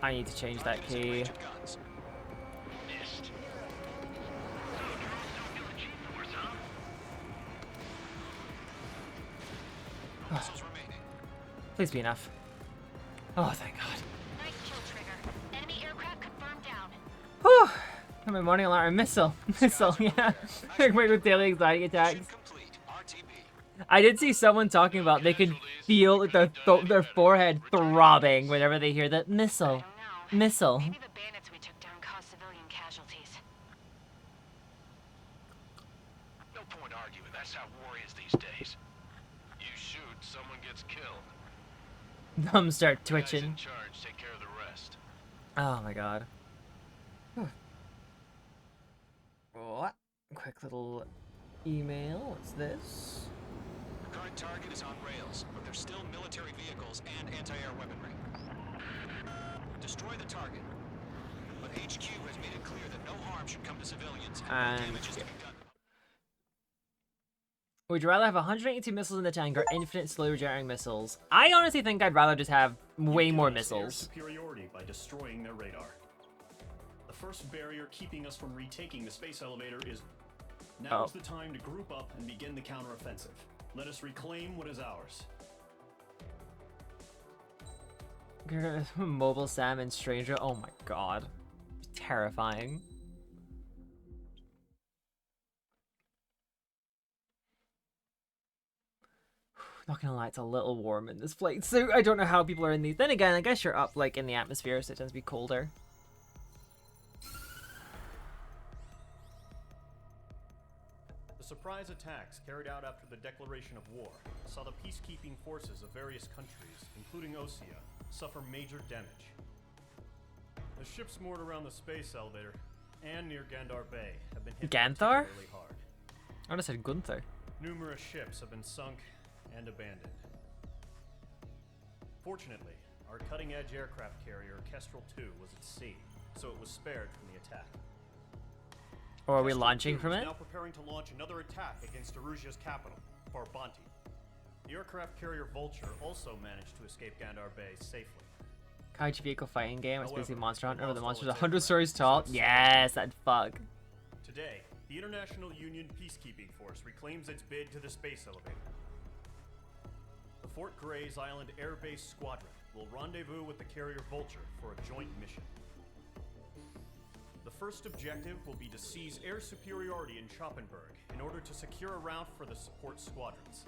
I need to change that key. Please be enough. Oh, thank God. Nice kill trigger. Enemy aircraft confirmed down. Whew. My morning alarm. Missile. Missile, yeah. Wait with daily anxiety attacks. I did see someone talking about they could feel their forehead throbbing whenever they hear that missile. Missile. Maybe the bandits we took down caused civilian casualties. No point arguing. That's how war is these days. You shoot, someone gets killed. Thumbs start The guys twitching. in charge take care of the rest. Oh my God. What? Quick little email. What's this? The current target is on rails, but there's still military vehicles and anti-air weaponry. Destroy the target, but HQ has made it clear that no harm should come to civilians and no damage is to be done. Would you rather have 182 missiles in the tank or infinite slow regenerating missiles? I honestly think I'd rather just have way more missiles. Superiority by destroying their radar. The first barrier keeping us from retaking the space elevator is now is the time to group up and begin the counteroffensive. Let us reclaim what is ours. Mobile Sam and Stranger. Oh my God. Terrifying. Not gonna lie, it's a little warm in this flight suit. I don't know how people are in these. Then again, I guess you're up like in the atmosphere, so it tends to be colder. The surprise attacks carried out after the declaration of war saw the peacekeeping forces of various countries, including Osea, suffer major damage. The ships moored around the space elevator and near Gandar Bay have been hit Ganthar? particularly hard. I would have said Gunther. Numerous ships have been sunk and abandoned. Fortunately, our cutting-edge aircraft carrier Kestrel 2 was at sea, so it was spared from the attack. Or are we Kestrel launching 2 from is it? now preparing to launch another attack against Erusia's capital, Farbanti. The aircraft carrier Vulture also managed to escape Gandar Bay safely. Kaiju vehicle fighting game. It's basically However, Monster Hunter, where the lost all monsters are its 100 aircraft stories tall. since Yes, that fuck. Today, the International Union Peacekeeping Force reclaims its bid to the space elevator. The Fort Grays Island Air Base Squadron will rendezvous with the carrier Vulture for a joint mission. The first objective will be to seize air superiority in Schoppenberg in order to secure a route for the support squadrons.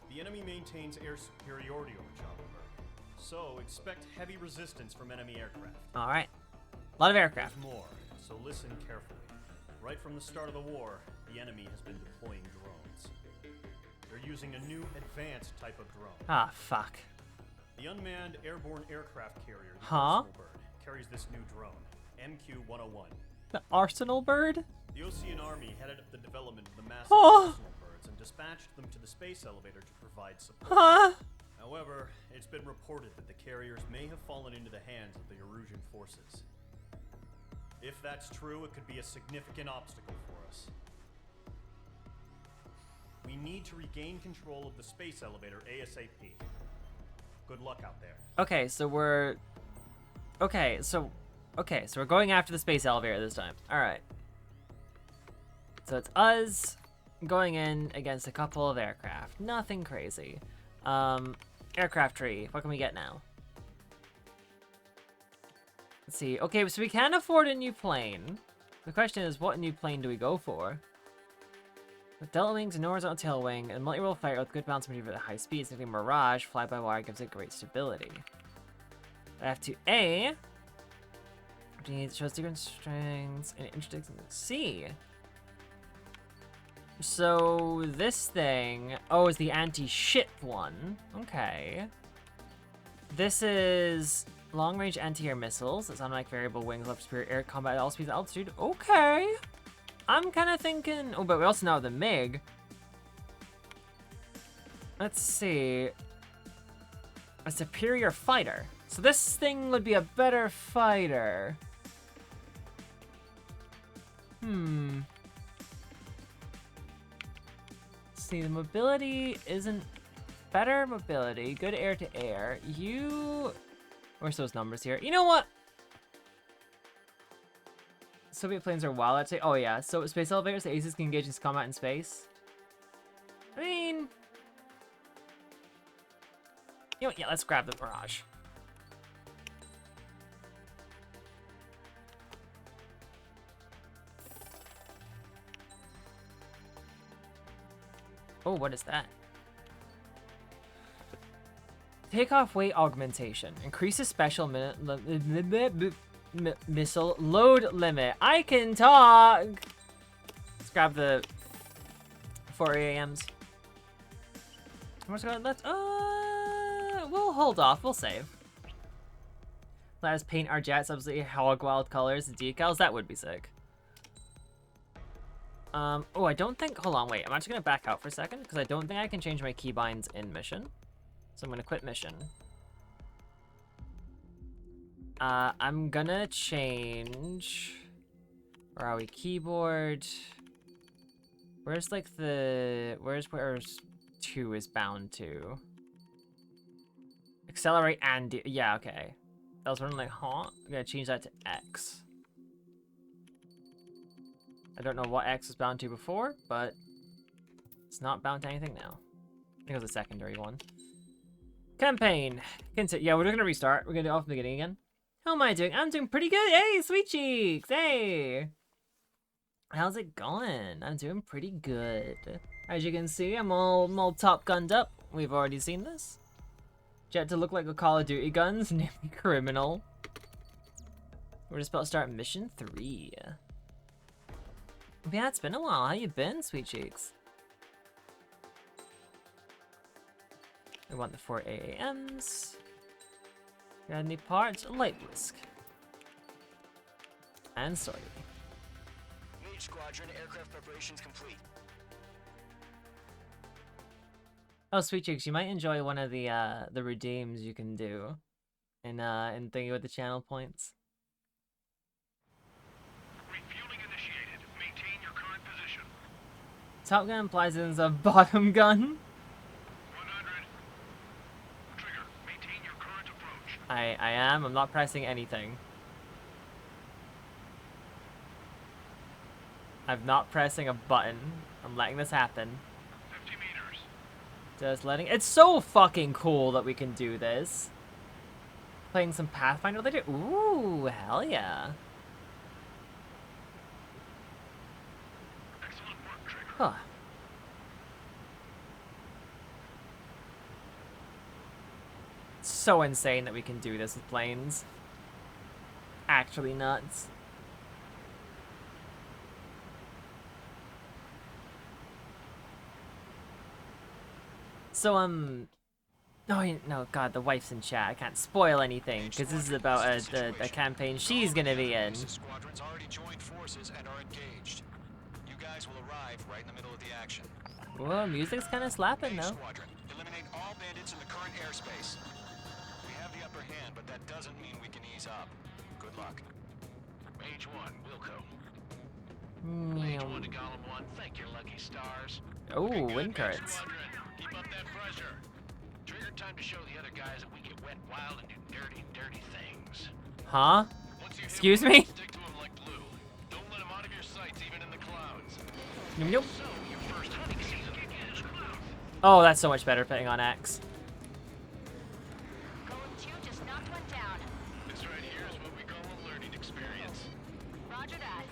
The enemy maintains air superiority over Schoppenberg, so expect heavy resistance from enemy aircraft. Alright. A lot of aircraft. There's more, so listen carefully. Right from the start of the war, the enemy has been deploying drones. They're using a new advanced type of drone. Ah, fuck. The unmanned airborne aircraft carrier, the Huh? Arsenal Bird, carries this new drone, MQ-101. The Arsenal Bird? The Ocean Army headed up the development of the massive Huh? Arsenal Birds and dispatched them to the space elevator to provide support. Huh? However, it's been reported that the carriers may have fallen into the hands of the Erusian forces. If that's true, it could be a significant obstacle for us. We need to regain control of the space elevator ASAP. Good luck out there. Okay, so we're... Okay, so we're going after the space elevator this time. Alright. So it's us going in against a couple of aircraft. Nothing crazy. Aircraft tree. What can we get now? Let's see. Okay, so we can afford a new plane. The question is, what new plane do we go for? With delta wings, and horizontal tail wing, and multi-role fighter with good balance maneuver at high speeds, including Mirage, fly-by-wire gives it great stability. F2A. Shows different strengths and introducing C. So this thing, oh, is the anti-ship one. Okay. This is long-range anti-air missiles. It's automatic variable wings, left superior air combat at all speeds and altitude. Okay. I'm kind of thinking, oh, but we also know the MiG. Let's see. A superior fighter. So this thing would be a better fighter. See, the mobility isn't better mobility, good air to air. Where's those numbers here? You know what? Soviet planes are wild, I'd say. Oh yeah, so space elevators, the aces can engage in combat in space. I mean, you know, yeah, let's grab the Mirage. Oh, what is that? Takeoff weight augmentation. Increases special missile load limit. I can talk! Let's grab the 4 AMs. We'll hold off. We'll save. Let us paint our jets absolutely hog wild colors and decals. That would be sick. Oh, I don't think, hold on, wait, I'm actually gonna back out for a second, because I don't think I can change my keybinds in mission. So I'm gonna quit mission. I'm gonna change, where are we, keyboard, where's like where's 2 is bound to? Accelerate and, yeah, okay. That was running like, huh? I'm gonna change that to X. I don't know what X was bound to before, but it's not bound to anything now. I think it was a secondary one. Campaign. Yeah, we're gonna restart. We're gonna do it off from the beginning again. How am I doing? I'm doing pretty good. Hey, Sweet Cheeks. Hey. How's it going? I'm doing pretty good. As you can see, I'm all Top Gunned up. We've already seen this. Jet to look like a Call of Duty guns. Name me criminal. We're just about to start mission 3. Yeah, it's been a while. How you been, Sweet Cheeks? We want the 4 AAMs. Got any parts? Light whisk. And sorry. Mage Squadron, aircraft preparations complete. Oh, Sweet Cheeks, you might enjoy one of the redeems you can do in thingy with the channel points. Top gun implies it's a bottom gun. 100. Trigger, maintain your current approach. I am. I'm not pressing anything. I'm not pressing a button. I'm letting this happen. 50 meters. Just letting... It's so fucking cool that we can do this. Playing some Pathfinder later. Ooh, hell yeah. Excellent work, Trigger. Huh. It's so insane that we can do this with planes. Actually nuts. So, no, God, the wife's in chat. I can't spoil anything, because this is about a campaign she's gonna be in. Squadrons already joined forces and are engaged. You guys will arrive right in the middle of the action. Whoa, music's kind of slapping, though. Squadron, eliminate all bandits in the current airspace. We have the upper hand, but that doesn't mean we can ease up. Good luck. Mage 1, Wilco. Mage 1 to Golem 1, thank your lucky stars. Oh, Looking good, wind Mage currents. Squadron. Keep up that pressure. Trigger time to show the other guys that we get wet wild and do dirty, dirty things. Huh? Once you hit Excuse one, me? stick to him like glue. Don't let him out of your sights, even in the clouds. Nope. So, your first hunting season begins. Oh, that's so much better putting on X. Golem 2 just knocked one down. This right here is what we call a learning experience. Roger that.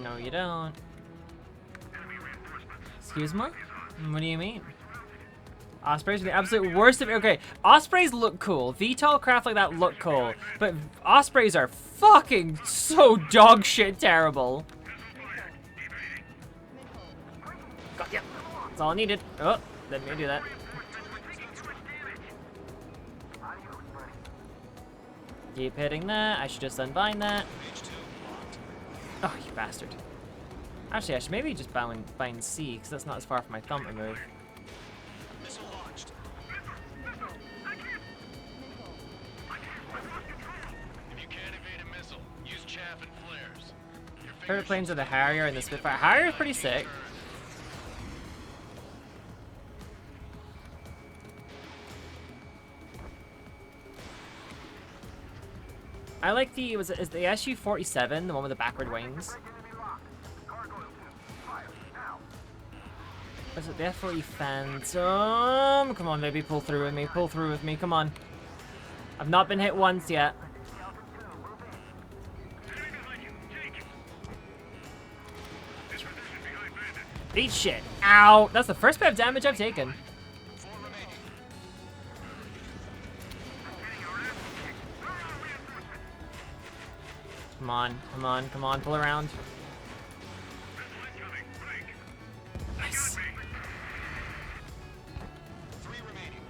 No, you don't. Excuse me? What do you mean? Ospreys are the absolute worst of it. Okay, Ospreys look cool. VTOL craft like that look cool. But Ospreys are fucking so dog shit terrible. Got ya. That's all I needed. Oh, didn't mean to do that. Keep hitting that. I should just unbind that. Oh, you bastard. Actually, I should maybe just bind C, because that's not as far from my thumb to move. Missile launched. If you can't evade a missile, use chaff and flares. Favorite planes are the Harrier and the Spitfire. Harrier's pretty sick. I like the, is the SU-47, the one with the backward wings? Is it the F-40 Phantom? Come on, baby, pull through with me, pull through with me, come on. I've not been hit once yet. Eat shit. Ow! That's the first bit of damage I've taken. Come on, come on, come on, pull around. Nice. 3 remaining.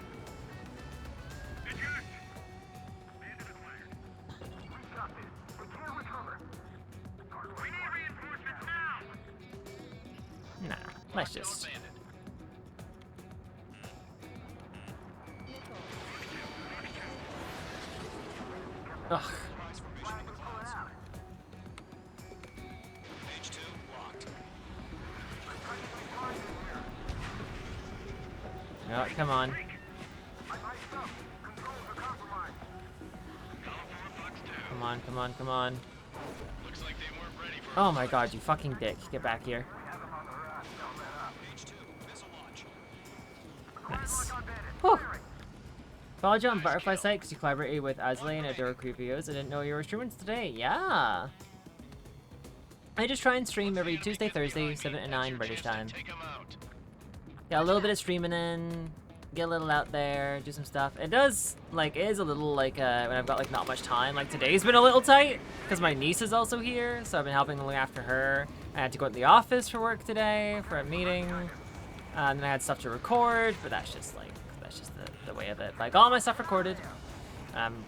Nah, let's just... Ugh. Mage 2 locked. Oh, come on. Come on, come on, come on. Looks like they weren't ready for Oh my god, you fucking dick. Get back here. Mage 2 missile launch. Nice. Whew. Followed you on Butterfly site because you collaborated with Azley and Adora Creepios. I didn't know you were streaming today. Yeah. I just try and stream every Tuesday, Thursday, 7 to 9 British time. take 'em out. Yeah, a little bit of streaming in, get a little out there, do some stuff. It does, like, it is a little, like, when I've got, like, not much time. Like, today's been a little tight, because my niece is also here, so I've been helping look after her. I had to go to the office for work today, for a meeting, and then I had stuff to record, but that's just, like, that's just the way of it. But I got all my stuff recorded,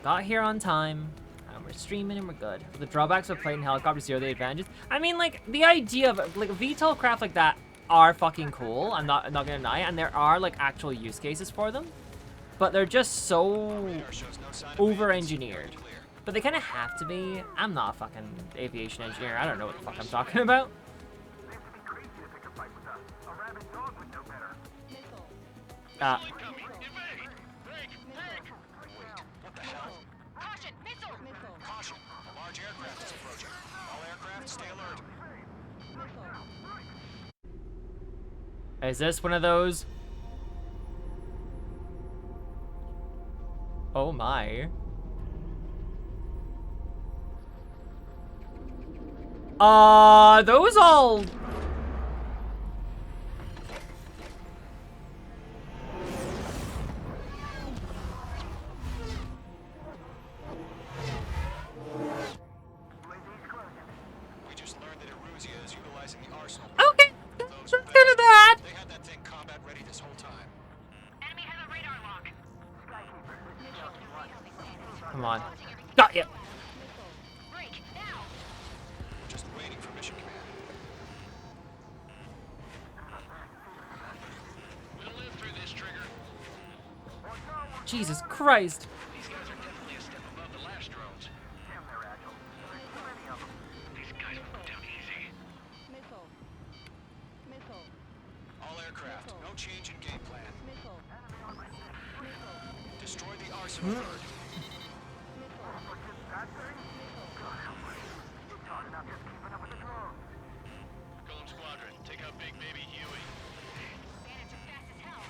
got here on time, and we're streaming and we're good. The drawbacks of playing Helicopter Zero, the advantages. I mean, like, the idea of, like, VTOL craft like that are fucking cool. I'm not gonna deny it, and there are like actual use cases for them, but they're just so over-engineered. But they kind of have to be. I'm not a fucking aviation engineer. I don't know what the fuck I'm talking about. Is this one of those? Oh my. Those all... We just learned that Eruzia is utilizing the arsenal. Okay, let's go to that. They had that thing combat ready this whole time. Enemy has a radar lock. Come on. Got ya. Break, now! Just waiting for mission command. We'll live through this, Trigger. Jesus Christ. These guys are definitely a step above the last drones. Damn, they're agile. These guys will go down easy. Missile. Missile. All aircraft, no change in game plan. Missile. Missile. Destroy the arsenal bird. Golem Squadron, take out Big Baby Huey. Bandits are fast as hell.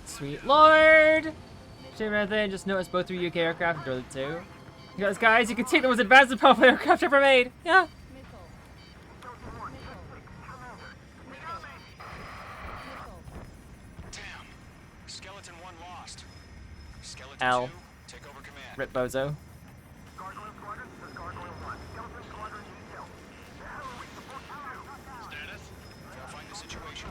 Sweet Lord. Same method, just notice both 3 UK aircraft and Dorley 2. Guys, you can see the most advanced and powerful aircraft ever made. Yeah. Damn. Skeleton 1 lost. Skeleton L. 2, take over command. Rip Bozo. Status? Gotta find the situation.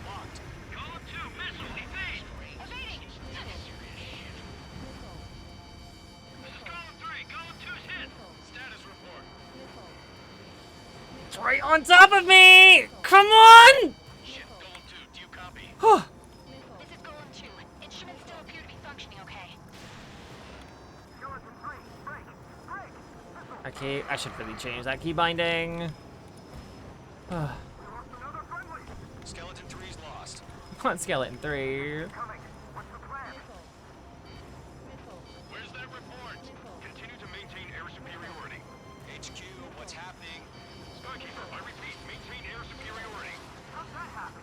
Locked. Golem 2, missile, evade! Evading! This is Golem 3, Golem 2's hit! Status report. It's right on top of me! Come on! Shit, Golem 2, do you copy? This is Golem 2. Instruments still appear to be functioning okay. Okay, I should really change that key binding. Skeleton 3's lost. Come on, Skeleton 3. Where's that report? Continue to maintain air superiority. HQ, what's happening? Skykeeper, I repeat, maintain air superiority. How's that happen?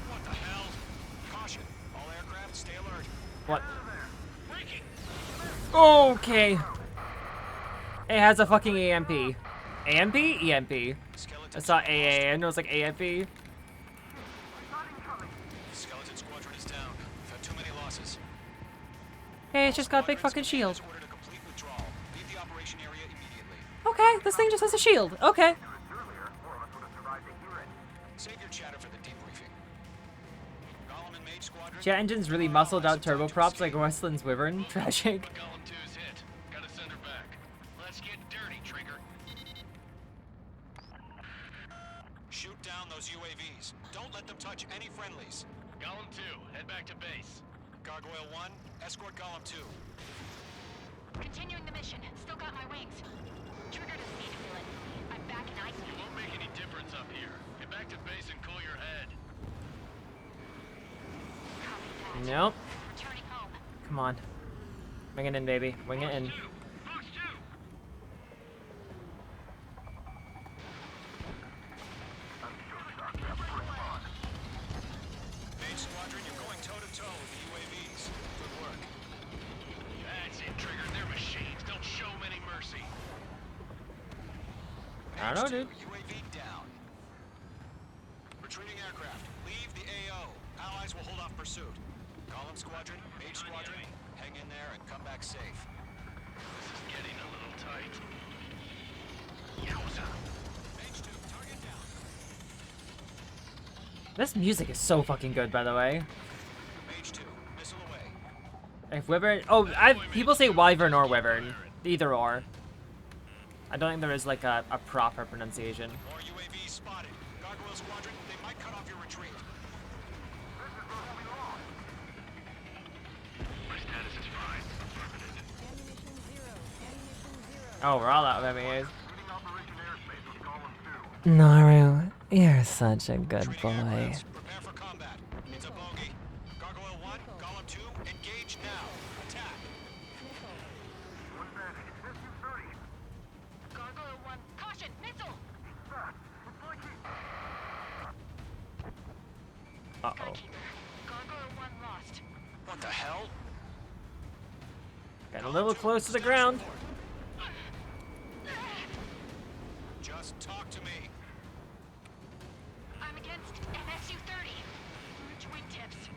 What the hell? Caution. All aircraft, stay alert. What? Breaking! Okay. It has a fucking AMP. AMP? EMP. I saw AA and it was like AMP. Skeleton Squadron is down. We've had too many losses. Hey, it's just got a big fucking shield. Ordered a complete withdrawal. Leave the operation area immediately. Okay, this thing just has a shield. Okay. Save your chatter for the debriefing. Golem and Mage Squadron. Jet engine's really muscled out turboprops like Westland's Wyvern. Tragic. Golem 2's hit. Gotta send her back. Let's get dirty, Trigger. Shoot down those UAVs. Don't let them touch any friendlies. Golem 2, head back to base. Gargoyle 1, escort Golem 2. Continuing the mission. Still got my wings. Trigger doesn't need to feel it. I'm back in ice. It won't make any difference up here. Get back to base and cool your head. Copy that. Nope. Returning home. Come on. Wing it in, baby. Wing it in. Fox 2! Mage Squadron, you're going toe-to-toe with the UAVs. Good work. That's it, Trigger. They're machines. Don't show them any mercy. I don't know, dude. UAV down. Retreating aircraft. Leave the AO. Allies will hold off pursuit. Golem Squadron, Mage Squadron, hang in there and come back safe. This is getting a little tight. Yowza. Mage 2, target down. This music is so fucking good, by the way. Mage 2, missile away. If Wyvern... Oh, people say Wyvern or Wyvern. Either or. I don't think there is like a proper pronunciation. More UAVs spotted. Gargoyle Squadron, they might cut off your retreat. My status is fine. Affirmative. Ammunition 0. Ammunition 0. Oh, we're all out of MEAs. Naru, you're such a good Retreating boy. aircrafts, prepare for combat. It's a bogey. Gargoyle 1, Column 2, engage now. Attack. Gargoyle 1, caution, missile! Uh-oh. Skykeeper, Gargoyle 1 lost. What the hell? Got a little close to the ground. Just talk to me. I'm against MSU-30. Merge wingtips.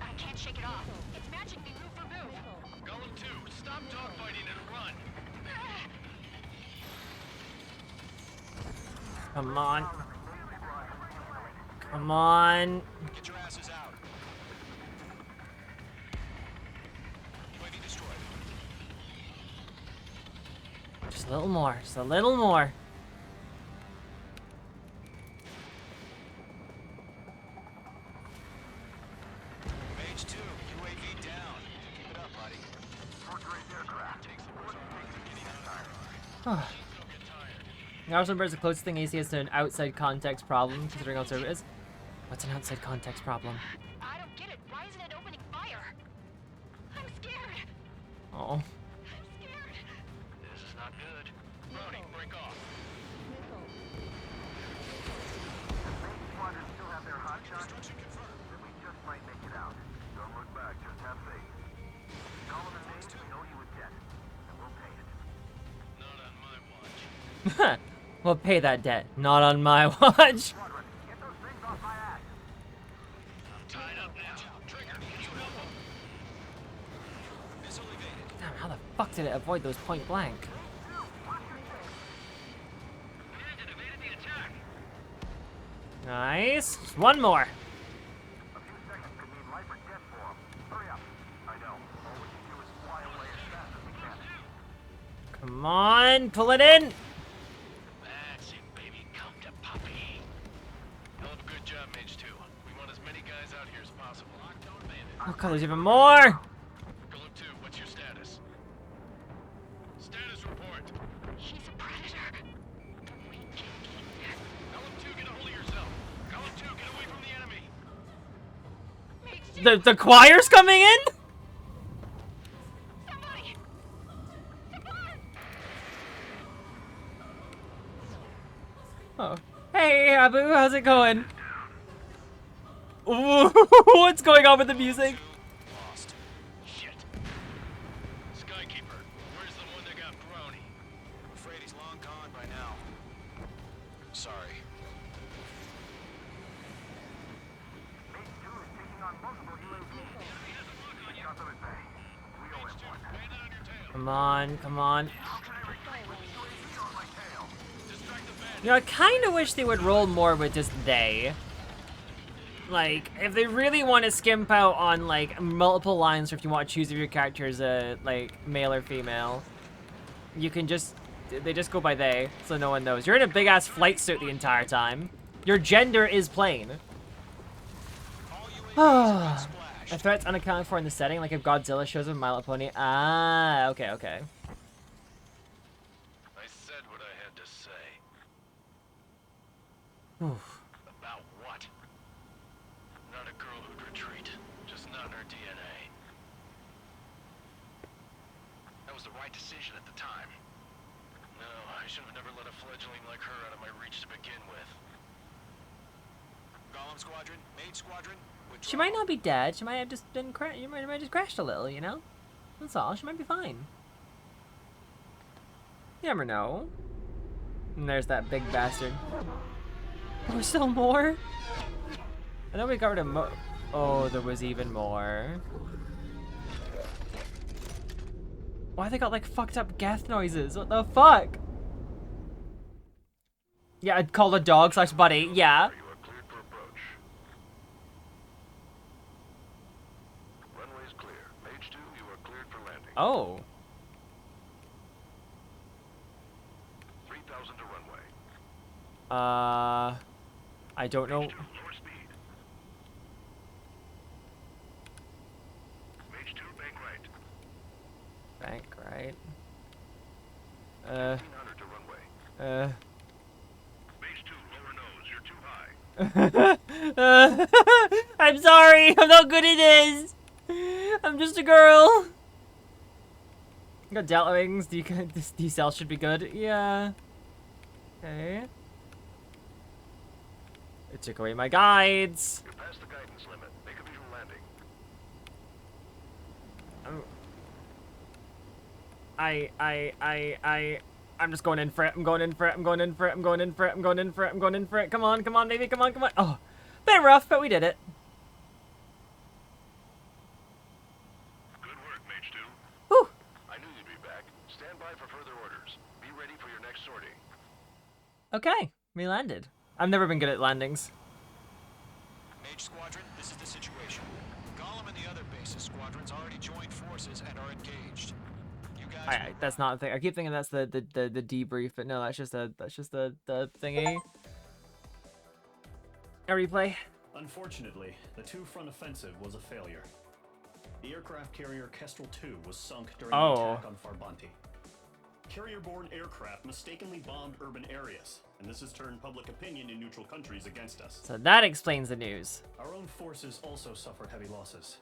I can't shake it off. It's matching me move for move. Golem 2, stop dogfighting and run. Come on. Come on. Get your asses out. UAV destroyed. Just a little more. Just a little more. Mage 2, UAV down. Keep it up, buddy. Narwhal is the closest thing AC has to an outside context problem, considering how server is. What's an outside context problem? I don't get it. Why isn't it opening fire? I'm scared. Oh. I'm scared. This is not good. Brownie, break off. Construction confirmed. We just might make it out. Don't look back, just have faith. Call him a name, we know you a debt, and we'll pay it. Not on my watch. We'll pay that debt. Not on my watch. Get those things off my ass. I'm tied up now. Trigger, can you help him? Missile evaded. Damn, how the fuck did it avoid those point blank? Command evaded the attack. Nice. Just one more. A few seconds could mean life or death for him. Hurry up. I know. All we can do is fly away as fast as we can. Come on. Pull it in. That's it, baby. Come to Puppy. Hell of a good job, Mage 2. We want as many guys out here as possible. Lockdown bandit. Oh god, there's even more. Golem 2, what's your status? Status report. He's a predator. We can keep him. Golem 2, get a hold of yourself. Golem 2, get away from the enemy. The choir's coming in? Somebody! Support! Oh. Hey, Abu, how's it going? Ooh, what's going on with the music? Lost. Shit. Skykeeper, where's the one that got Brownie? I'm afraid he's long gone by now. Sorry. Mage 2 is taking on multiple UAVs. Nothing to say. We owe him one. Bandit on your tail. Come on, come on. How can I retreat with the UAV on my tail? Distract the bandit. You know, I kind of wish they would roll more with just they. Like, if they really want to skimp out on, like, multiple lines, or if you want to choose if your character is like, male or female, you can just, they just go by they, so no one knows. You're in a big-ass flight suit the entire time. Your gender is plain. All UAVs have been A splashed. threat's unaccounted for in the setting, like if Godzilla shows up in My Little Pony. Ah, okay, okay. I said what I had to say. Oof. About what? Not a girl who'd retreat. Just not in her DNA. That was the right decision at the time. No, I should have never let a fledgling like her out of my reach to begin with. Golem Squadron, Mage Squadron, She might not be dead. She might have just been you might have just crashed a little, you know? That's all. She might be fine. You never know. And there's that big bastard. Oh, there's still more? I know we got rid of oh, there was even more. Why they got like fucked up Geth noises? What the fuck? Yeah, I'd call the dog / buddy. Yeah. You are cleared for approach. Runway is clear. Mage 2, you are cleared for landing. Oh. 3,000 to runway. I don't know. Lower speed. Mage 2, bank right. Bank, right? 1,500 to runway. Mage 2, lower nose. You're too high. I'm sorry. I'm not good at this. I'm just a girl. Got Delta wings. This decel should be good. Yeah. Okay. It took away my guides. You're past the guidance limit. Make a visual landing. I'm just going in for it. I'm going in for it. I'm going in for it. I'm going in for it. I'm going in for it. I'm going in for it. Come on, come on, baby. Come on, come on. Oh, bit rough, but we did it. Good work, Mage 2. Whew. I knew you'd be back. Stand by for further orders. Be ready for your next sortie. Okay, we landed. I've never been good at landings. Mage Squadron, this is the situation. Gollum and the other bases squadrons already joined forces and are engaged. You guys. Alright, that's not a thing. I keep thinking that's the debrief, but no, that's just the thingy. A replay. Unfortunately, the two-front offensive was a failure. The aircraft carrier Kestrel 2 was sunk during the attack on Farbanti. Carrier-borne aircraft mistakenly bombed urban areas, and this has turned public opinion in neutral countries against us. So that explains the news. Our own forces also suffered heavy losses.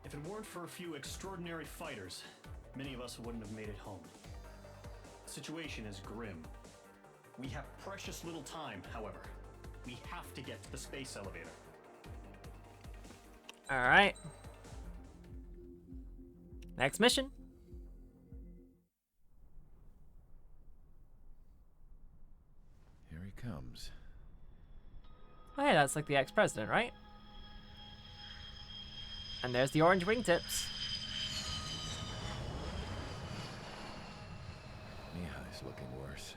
If it weren't for a few extraordinary fighters, many of us wouldn't have made it home. The situation is grim. We have precious little time, however. We have to get to the space elevator. Alright. Next mission. Here he comes. Oh yeah, that's like the ex-president, right? And there's the orange wingtips. Mihai's looking worse.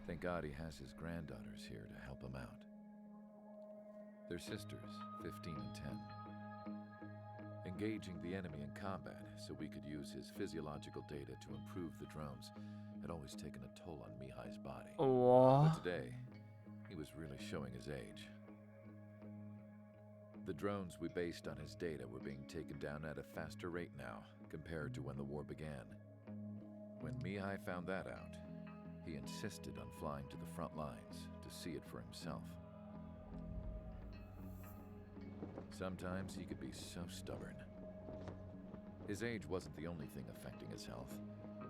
Thank God he has his granddaughters here to help him out. They're sisters, 15 and 10. Engaging the enemy in combat so we could use his physiological data to improve the drones had always taken a toll on Mihai's body. Whoa. But today, he was really showing his age. The drones we based on his data were being taken down at a faster rate now compared to when the war began. When Mihai found that out, he insisted on flying to the front lines to see it for himself. Sometimes he could be so stubborn. His age wasn't the only thing affecting his health.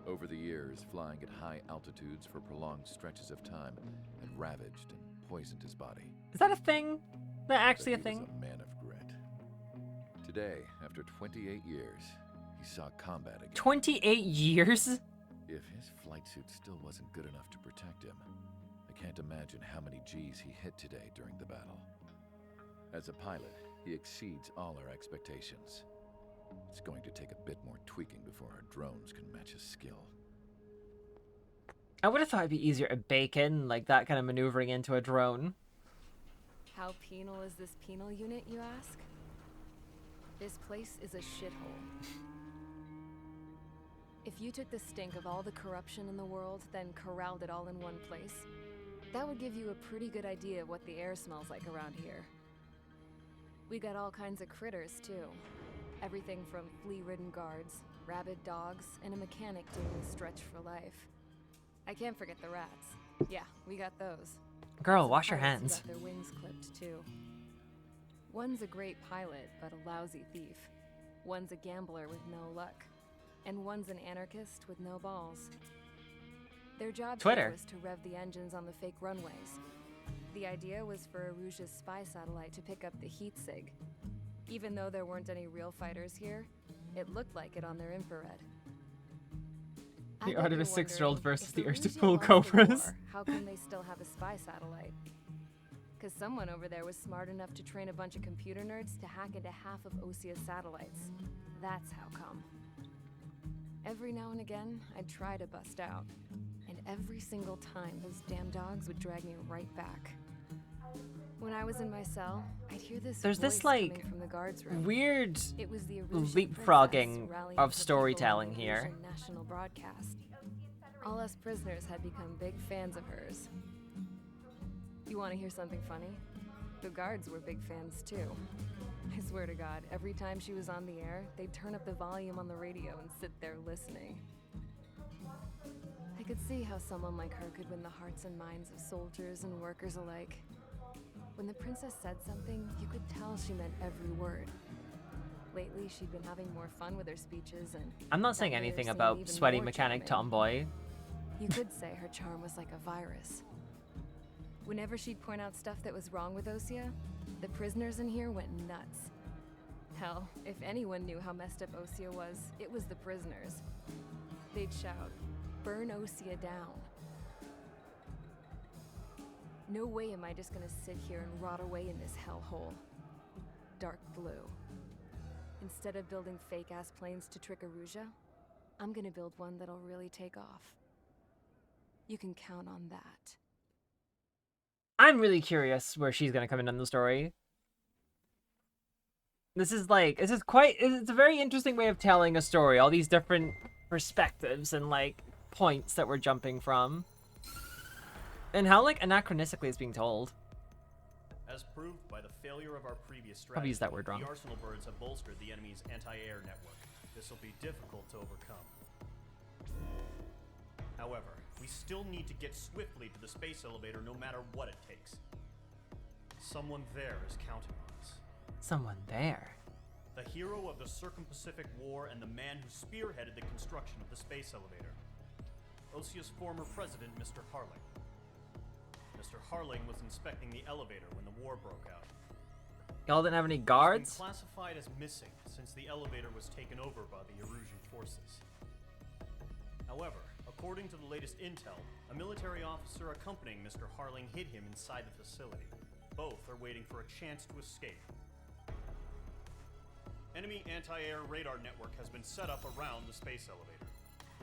Over the years, flying at high altitudes for prolonged stretches of time had ravaged and poisoned his body. Is that a thing? Is that actually a But thing? he was a man of grit. Today, after 28 years, he saw combat again. 28 years? If his flight suit still wasn't good enough to protect him, I can't imagine how many G's he hit today during the battle. As a pilot, he exceeds all our expectations. It's going to take a bit more tweaking before our drones can match his skill. I would have thought it'd be easier to bake in like that kind of maneuvering into a drone. How penal is this penal unit, you ask? This place is a shithole. If you took the stink of all the corruption in the world, then corralled it all in one place, that would give you a pretty good idea of what the air smells like around here. We got all kinds of critters, too. Everything from flea-ridden guards, rabid dogs, and a mechanic doing a stretch for life. I can't forget the rats. Yeah, we got those. Girl, Some wash your pilots who hands. got their wings clipped, too. One's a great pilot, but a lousy thief. One's a gambler with no luck. And one's an anarchist with no balls. Their job Twitter. here was to rev the engines on the fake runways. The idea was for Aruja's spy satellite to pick up the heat sig. Even though there weren't any real fighters here, it looked like it on their infrared. I The bet art of you're a 6-year-old wondering, versus if the urge to Aruja pull lost the cobras. war, how come they still have a spy satellite? Because someone over there was smart enough to train a bunch of computer nerds to hack into half of Osia's satellites. That's how come. Every now and again, I'd try to bust out. And every single time, those damn dogs would drag me right back. When I was in my cell, I'd hear this There's this, voice like, coming from the guards room. weird It was the Arusian leapfrogging princess rallying of for people storytelling on the here. Arusian national broadcast. All us prisoners had become big fans of hers. You want to hear something funny? The guards were big fans too. I swear to God, every time she was on the air, they'd turn up the volume on the radio and sit there listening. I could see how someone like her could win the hearts and minds of soldiers and workers alike. When the princess said something, you could tell she meant every word. Lately, she'd been having more fun with her speeches and... I'm not that saying made her anything seem about even sweaty more mechanic charming. tomboy. You could say her charm was like a virus. Whenever she'd point out stuff that was wrong with Osea, the prisoners in here went nuts. Hell, if anyone knew how messed up Osea was, it was the prisoners. They'd shout, "Burn Osea down." No way am I just gonna sit here and rot away in this hellhole. Dark blue. Instead of building fake-ass planes to trick Erusia, I'm gonna build one that'll really take off. You can count on that. I'm really curious where she's gonna come in on the story. It's a very interesting way of telling a story. All these different perspectives and like points that we're jumping from. And how like anachronistically it's being told. As proved by the failure of our previous strategy, Probably used that word wrong. the Arsenal birds have bolstered the enemy's anti-air network. This will be difficult to overcome. However, we still need to get swiftly to the space elevator no matter what it takes. Someone there is counting on us. Someone there. The hero of the Circum-Pacific War and the man who spearheaded the construction of the space elevator. Osea's former president, Mr. Harling. Mr. Harling was inspecting the elevator when the war broke out. Y'all didn't have any He's guards? been classified as missing since the elevator was taken over by the Erusian forces. However, according to the latest intel, a military officer accompanying Mr. Harling hid him inside the facility. Both are waiting for a chance to escape. Enemy anti-air radar network has been set up around the space elevator.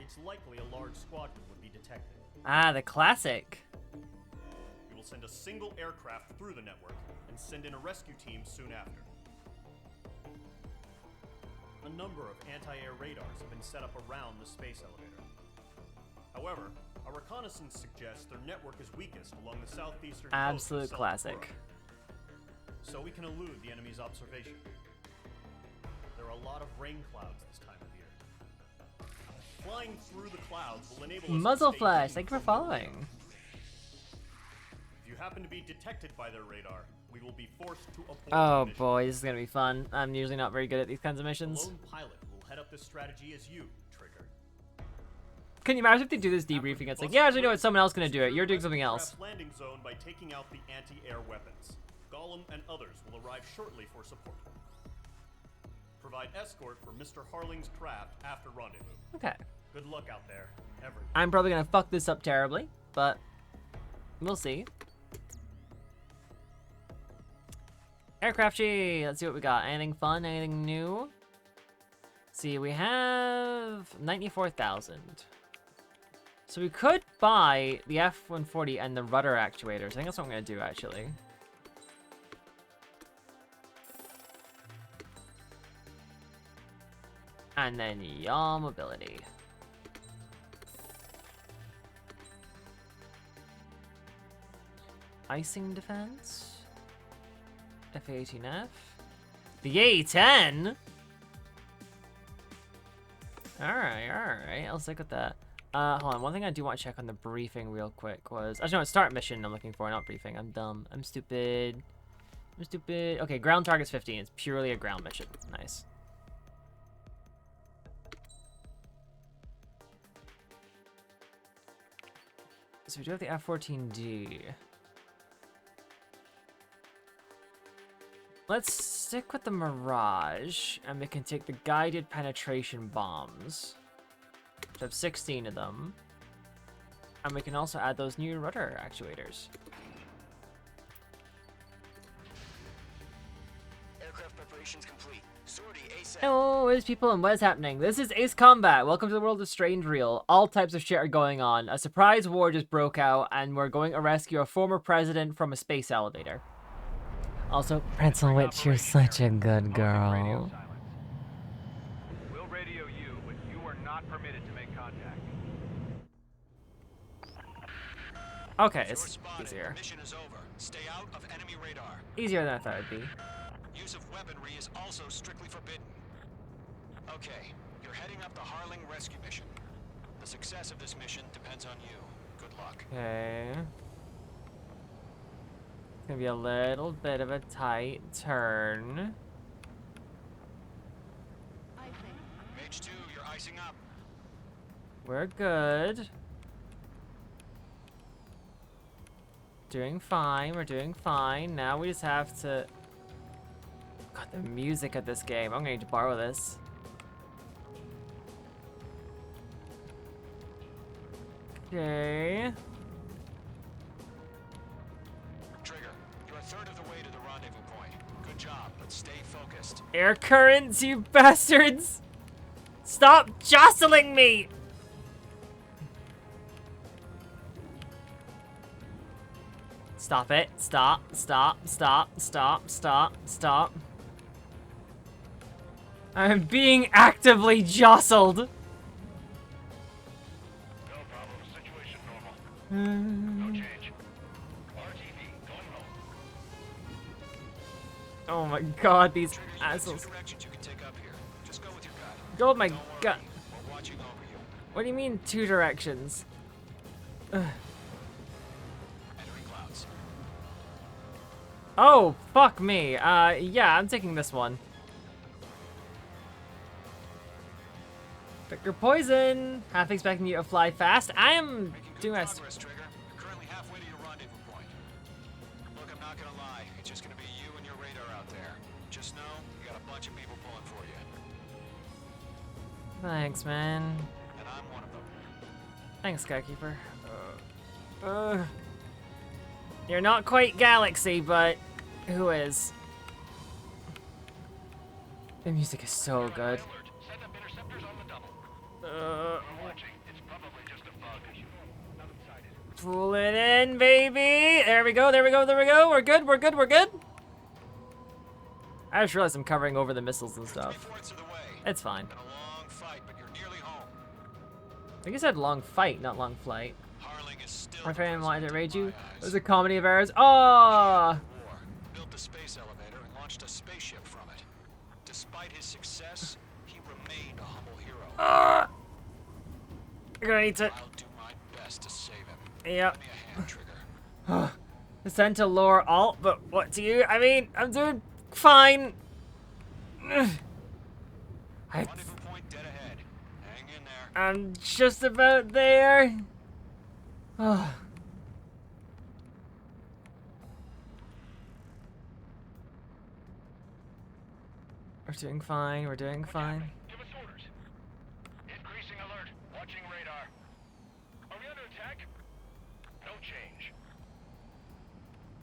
It's likely a large squadron would be detected. Ah, the classic. We will send a single aircraft through the network and send in a rescue team soon after. A number of anti-air radars have been set up around the space elevator. However, our reconnaissance suggests their network is weakest along the southeastern coast of Absolute South classic. Korea. So we can elude the enemy's observation. There are a lot of rain clouds this time of year. Flying through the clouds will enable us to Muzzle stay flash, hidden thank you for from their radar. following. If you happen to be detected by their radar, we will be forced to abort Oh the mission. boy, this is gonna be fun. I'm usually not very good at these kinds of The missions. lone pilot will head up this strategy as you, Trigger. Can you imagine if they do this debriefing? It's like, yeah, actually, no, it's someone else gonna do it. You're doing something else. Aircraft landing zone by taking out the anti-air weapons. Gollum and others will arrive shortly for support. Provide escort for Mr. Harling's craft after rendezvous. Okay. Good luck out there, everyone. I'm probably gonna fuck this up terribly, but we'll see. Aircraft G, let's see what we got. Anything fun? Anything new? See, we have 94,000. So we could buy the F-140 and the rudder actuators. I think that's what I'm gonna do, actually. And then yaw mobility. Icing defense. F-18F. The A-10? Alright, I'll stick with that. Hold on, one thing I do want to check on the briefing real quick was... Actually, no, start mission I'm looking for, not briefing. I'm dumb. I'm stupid. Okay, ground target's 15. It's purely a ground mission. Nice. So we do have the F-14D. Let's stick with the Mirage, and we can take the guided penetration bombs. We have 16 of them. And we can also add those new rudder actuators. Aircraft preparations complete. Sortie ASAP. Hello, Ace people, and what is happening? This is Ace Combat. Welcome to the world of Strange Real. All types of shit are going on. A surprise war just broke out, and we're going to rescue a former president from a space elevator. Also, Pretzel Witch, you're such a good girl. We'll radio you, but you are not permitted to make contact. Okay, You're it's spotted. easier. Mission is over. Stay out of enemy radar. Easier than I thought it'd be. Use of weaponry is also strictly forbidden. Okay, you're heading up the Harling rescue mission. The success of this mission depends on you. Good luck. Okay. It's gonna be a little bit of a tight turn. H2, you're icing up. We're good. Doing fine, we're doing fine. Now we just have to... God, the music of this game. I'm gonna need to borrow this. Okay. Trigger, you're a third of the way to the rendezvous point. Good job, but stay focused. Air currents, you bastards! Stop jostling me! Stop it. Stop, stop, stop, stop, stop, stop. I'm being actively jostled. No problem. Situation normal. No change. RTV, going home. Oh my god, these Trigger, you got assholes. 2 directions you can take up here. Just go with your gut. Oh my Don't worry, god. we're watching over you. What do you mean 2 directions? Ugh. Entering clouds. Oh, fuck me. Yeah, I'm taking this one. Pick your poison. Half expecting you to fly fast. I am Making good doing my... progress, Trigger. You're currently halfway to your rendezvous point. Look, I'm not gonna lie. It's just gonna be you and your radar out there. Just know you got a bunch of people pulling for you. Thanks, man. And I'm one of them. Thanks, Skykeeper. You're not quite Galaxy, but who is? The music is so good. Set up interceptors on the double. Watching. It's probably just a bug. Nothing sighted. Pull it in, baby. There we go, there we go, there we go. We're good, we're good, we're good. I just realized I'm covering over the missiles and stuff. 3/4 of the way. It's fine. Been a long fight, but you're nearly home. I think you said long fight, not long flight. Harling is still My the fan wanted to president rage in you. my It eyes. was a comedy of errors. Oh! War, built the space elevator and launched a spaceship from it. Despite his success, he remained a humble hero. You're gonna need to... I'll do my best to save him. Yep. Give me a hand, Trigger. Sent to lower alt, but what do you... I mean, I'm doing fine. Rendezvous point dead ahead. Hang in there. I'm just about there. Oh. We're doing fine, we're doing fine. Give us orders. Increasing alert. Watching radar. Are we under attack? No change.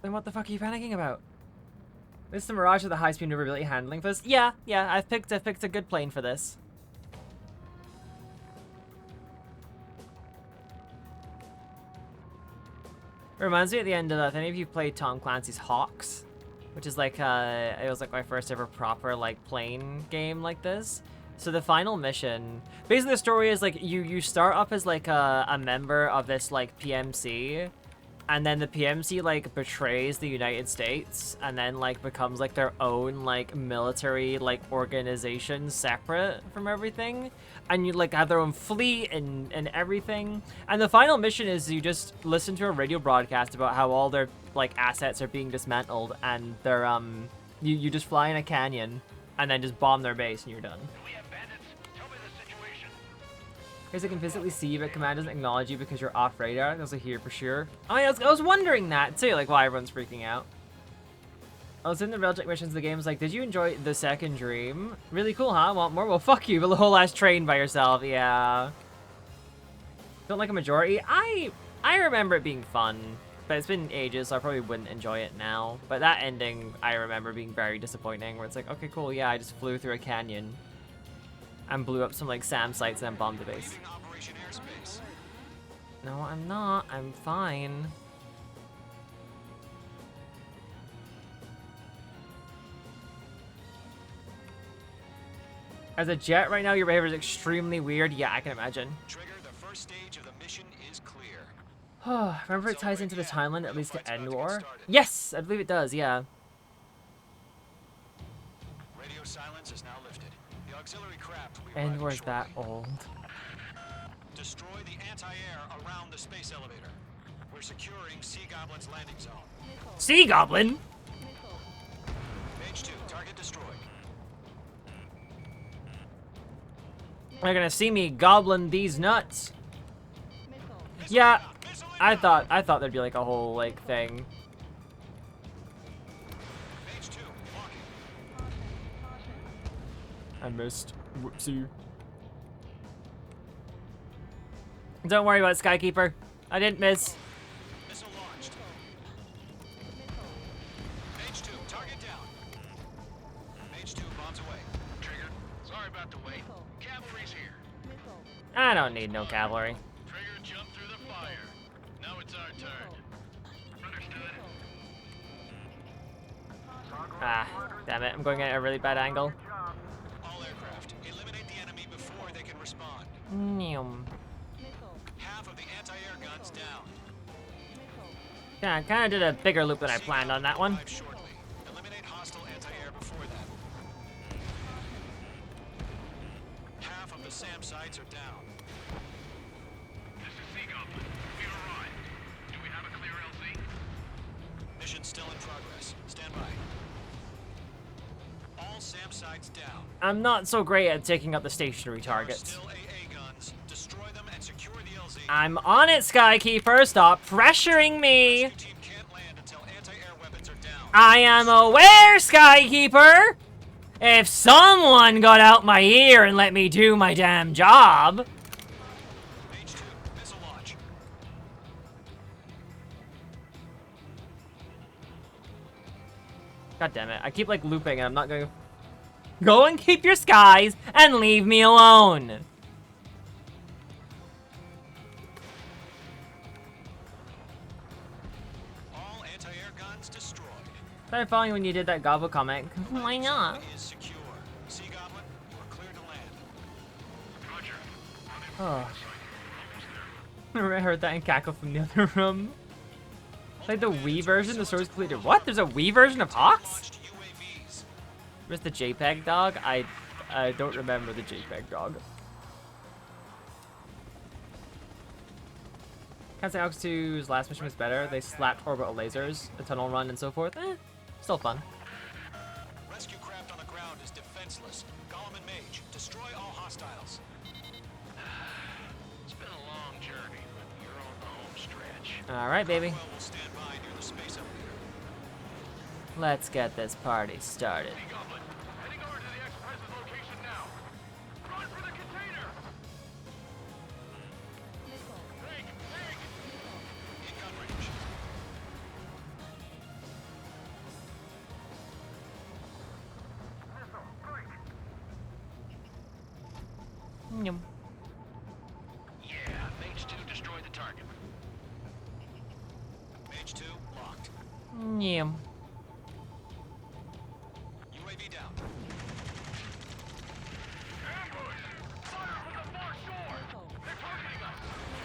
Then what the fuck are you panicking about? This is the Mirage with the high-speed maneuverability handling for this? Yeah, I've picked a good plane for this. It reminds me at the end of if any of you played Tom Clancy's Hawks, which is like it was like my first ever proper like plane game like this. So the final mission, basically the story is like you start up as like a member of this like PMC, and then the PMC like betrays the United States and then like becomes like their own like military like organization separate from everything, and you like have their own fleet and everything. And the final mission is you just listen to a radio broadcast about how all their like assets are being dismantled, and they're you just fly in a canyon and then just bomb their base and you're done. Do we have bandits? Tell me the situation. Here's I can physically see you, but command doesn't acknowledge you because you're off radar. Those are here for sure. Oh, yeah, I was wondering that too, like why everyone's freaking out. I was in the Railjack missions. The game's like, did you enjoy The Second Dream? Really cool, huh? Want more? Well, fuck you. The whole ass train by yourself. Yeah. Don't like a majority. I remember it being fun, but it's been ages, so I probably wouldn't enjoy it now. But that ending, I remember being very disappointing. Where it's like, okay, cool, yeah, I just flew through a canyon and blew up some like SAM sites and then bombed the base. Leaving Operation Airspace. No, I'm not. I'm fine. As a jet right now, your behavior is extremely weird. Yeah, I can imagine. Trigger, the first stage of the mission is clear. Remember it ties into the timeline at least to end war? Yes, I believe it does, yeah. Radio silence is now lifted. The auxiliary craft will be End arriving war is that shortly. old. Destroy the anti-air around the space elevator. We're securing Sea Goblin's landing zone. Sea Goblin? Page 2, target destroyed. They're gonna see me gobbling these nuts. Yeah, I thought there'd be like a whole like thing. I missed. Whoopsie. Don't worry about Skykeeper. I didn't miss. Missile launched. Mage 2, target down. Mage 2, bombs away. Trigger, sorry about the wait. Cavalry's here. I don't need no cavalry. Trigger jumped through the fire. Now it's our turn. Understood. Ah, damn it. I'm going at a really bad angle. All aircraft, eliminate the enemy before they can respond. Neum. Half of the anti-air guns down. Yeah, I kind of did a bigger loop than I planned on that one. Shortly. Eliminate hostile anti-air before that. Half of the SAM sites are down. This is Seagull. We arrived. Do we have a clear LZ? Mission still in progress. Stand by. All SAM sites down. I'm not so great at taking up the stationary targets. Still AA guns. Destroy them and secure the LZ. I'm on it, Skykeeper. Stop pressuring me. Team can't land until anti-air weapons are down. I am aware, Skykeeper. If someone got out my ear and let me do my damn job. Mage 2, missile launch. God damn it. I keep like looping and I'm not going. Go and keep your skies and leave me alone. All anti-air guns destroyed. Started following when you did that Gobble comment. Why not? Is secure. Sea Goblin, you are clear to land. Roger. Oh. I heard that in cackle from the other room. Like the Wii version, the story's completed. What? There's a Wii version of Hawks? Launched UAVs. Where's the JPEG dog? I don't remember the JPEG dog. Can't say Hawks 2's last mission was better. They slapped orbital lasers, a tunnel run, and so forth. Still fun. Rescue craft on the ground is defenseless. Golem and Mage, destroy all hostiles. It's been a long journey, but you're on the home stretch. All right, baby. Well, will stand by near the space elevator. Let's get this party started. Sea Goblin, heading over to the Express's location now. Run for the container! Tank! Tank! In gun range. Yum. Yeah, Mage 2 destroyed the target. Mage 2, locked. Yum. UAV down. Ambush! Fire from the far shore! They're targeting us!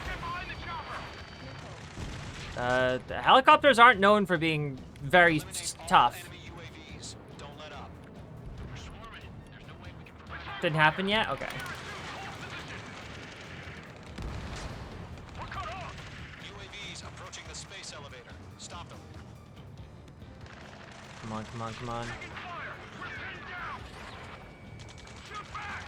Get behind the chopper! The helicopters aren't known for being very tough. Enemy UAVs. Don't let up. We're swarming. There's no way we can prevent Didn't happen yet? Okay. We're cut off! UAVs approaching the space elevator. Stop them. Come on, come on, come on. Fire! We're pinned down! Shoot back!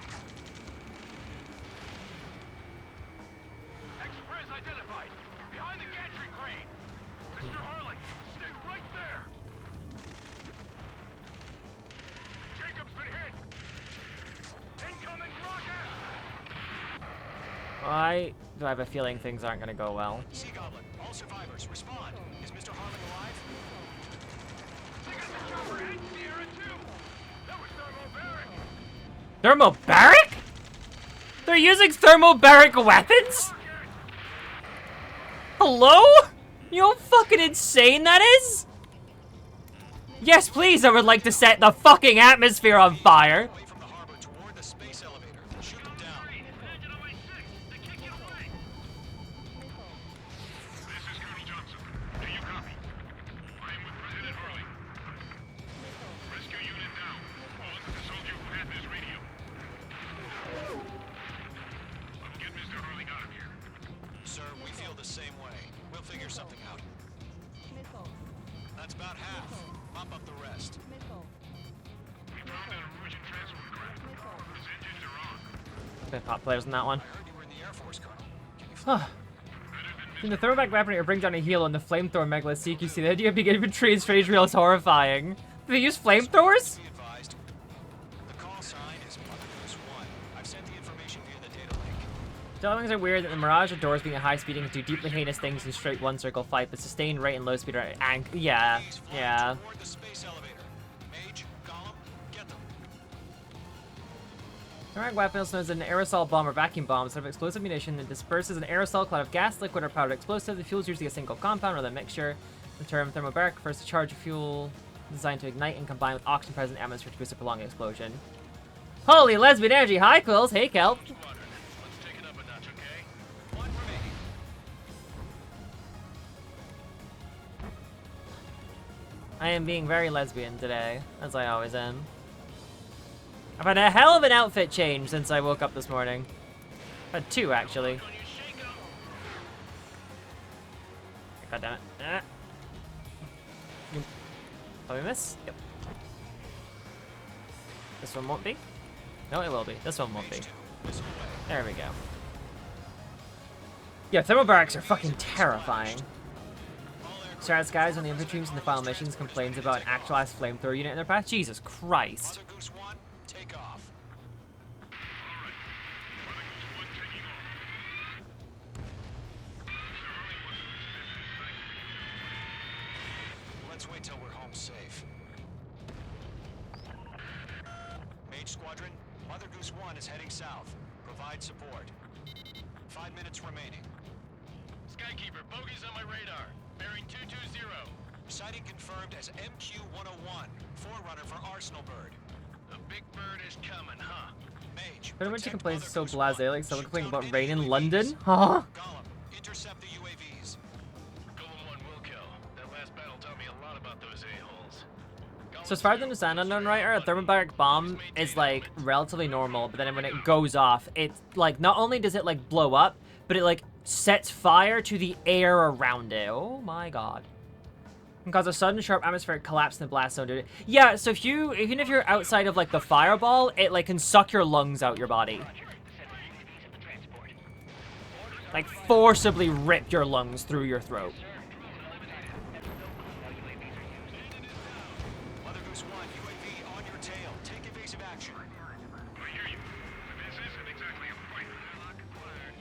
Express identified! Behind the gantry crane! Mr. Harling, stay right there! Jacob's been hit! Incoming rocket! I have a feeling things aren't gonna go well. Sea Goblin, all survivors, respond. Is Mr. Harling alive? They got the chopper and Sierra too! That was thermobaric! Thermobaric? They're using thermobaric weapons? Hello? You know how fucking insane that is? Yes, please, I would like to set the fucking atmosphere on fire. Away from the harbor toward the space elevator. Shoot them down. Engine away 6! They can't get away! This is Colonel Johnson. Do you copy? I am with President Harley. Rescue unit down. All of the soldier who had this radio. I'll get Mr. Harley out of here. Sir, we feel the same way. We'll figure something out. That's about half. Mop up the rest. We found an Erusian transfer Been top players in that one. I heard you were in the Air Force, Colonel. Can you fly? In the throwback weapon, it brings down a heal on the flamethrower Megalith CQC. The idea of being infantry in Strange Real is horrifying. Do they use flamethrowers? Be advised. The call sign is Mother Goose 1. I've sent the information via the data link. Drawings are weird that the Mirage adores being at high speed and can do deeply heinous things in straight one circle fight, but sustained rate and low speed are yeah. Toward the space elevator. Mage, Gollum, get them. Thermic weapon is known as an aerosol bomb or vacuum bomb, instead of explosive munition that disperses an aerosol cloud of gas, liquid, or powdered explosive. The fuel is usually a single compound rather than a mixture. The term thermobaric refers to charge of fuel designed to ignite and combine with oxygen present in the atmosphere to produce a prolonged explosion. Holy lesbian energy! Hi, Quills! Hey, Kelp! Let's take it up a notch, okay? One remaining. I am being very lesbian today, as I always am. I've had a hell of an outfit change since I woke up this morning. I've had two, actually. God damn it. Probably miss? Yep. This one won't be? No, it will be. This one won't be. There we go. Yeah, thermobarics are fucking terrifying. Stratus guys on the infantry teams in the final missions complains about an actualized flamethrower unit in their path. Jesus Christ. Mother Goose 1, take off. Let's wait till we're home safe. Mage Squadron, Mother Goose 1 is heading south. Provide support. 5 minutes remaining. Skykeeper, bogeys on my radar. Bearing 220. Sighting confirmed as MQ-101, forerunner for Arsenal Bird. The big bird is coming, huh? Mage, But when she protect complains Mother so Goose blasé, 1. like someone Shoot complaining down about rain any in UAVs. London? Huh? Gollum, intercept the UAVs. Golem 1 will kill. That last battle taught me a lot about those a-holes. So as far as I understand, Unknown Writer, a thermobaric bomb is like relatively normal, but then when it goes off, it's like not only does it like blow up, but it like sets fire to the air around it. Oh my god. Can cause a sudden sharp atmospheric collapse in the blast zone, dude. Yeah, so if you, even if you're outside of like the fireball, it like can suck your lungs out your body. Like forcibly rip your lungs through your throat. Mother Goose 1, UAV on your tail. Take evasive action. I hear you. This isn't exactly a fight. Lock acquired.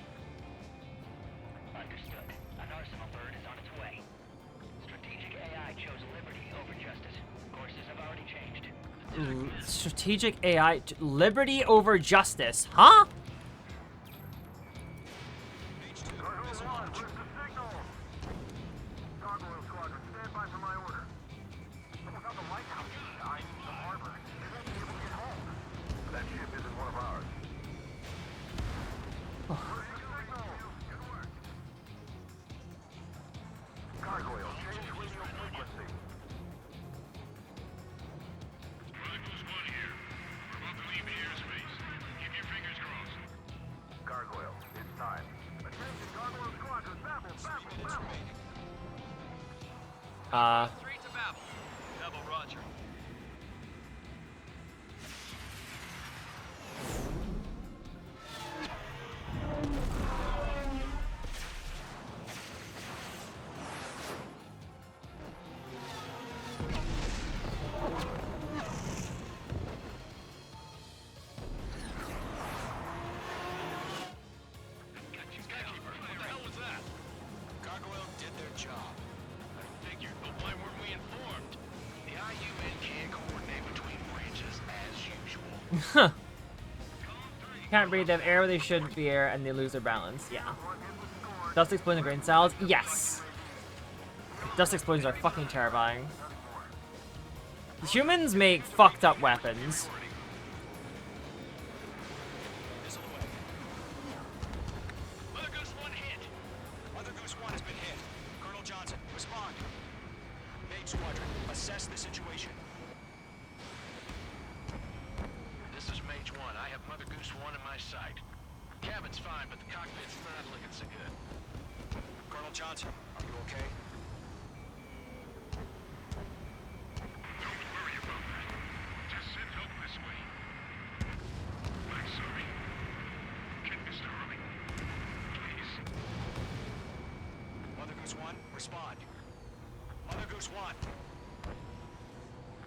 Understood. An Arsenal Bird is on its way. Strategic AI chose liberty over justice. Courses have already changed. Strategic AI, liberty over justice, huh? Where's the signal? Gargoyle Squadron, stand by for my order. Without the lighthouse, I need the harbor. They won't be able to get home. That ship isn't one of ours. Where's the signal? Good work. Gargoyle, change radio frequency. Mother Goose 1 here. We're about to leave the airspace. Keep your fingers crossed. Gargoyle, it's time. Attention, Gargoyle Squadron, babble, babble, babble. Three to Babel. Babel, Roger. Skykeeper, what the hell was that? Gargoyle did their job. I figured, but why weren't we informed? The IUN can't coordinate between branches as usual. Can't breathe, they have air where they shouldn't be air, and they lose their balance. Yeah. Dust explosions are grain cells? Yes. Dust explosions are fucking terrifying. The humans make fucked up weapons. Missile away. Mother Goose 1 hit. Mother Goose 1 has been hit. Colonel Johnson, respond. Mage Squadron, assess the situation. This is Mage 1. I have Mother Goose 1 in my sight. Cabin's fine, but the cockpit's not looking so good. Colonel Johnson, are you okay? Don't worry about that. Just send help this way. I'm sorry. Goose 1, respond. Mother Goose 1.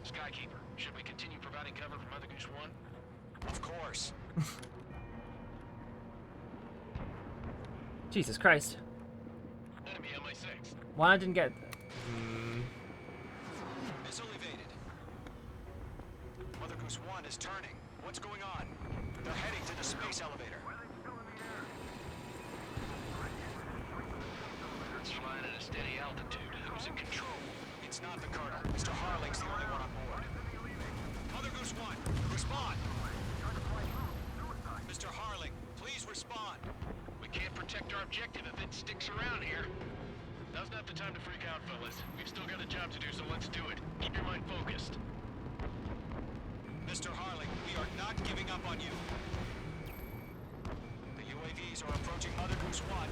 Skykeeper, should we continue providing cover for Mother Goose 1? Of course. Jesus Christ. Enemy on my 6. Why I didn't get... Missile evaded. Mother Goose 1 is turning. What's going on? They're heading to the space elevator. It's flying at a steady altitude. Who's in control? It's not the Colonel. Mr. Harling's the only one on board. Mother Goose 1, respond! Mr. Harling, please respond. We can't protect our objective if it sticks around here. Now's not the time to freak out, fellas. We've still got a job to do, so let's do it. Keep your mind focused. Mr. Harling, we are not giving up on you. The UAVs are approaching Mother Goose 1.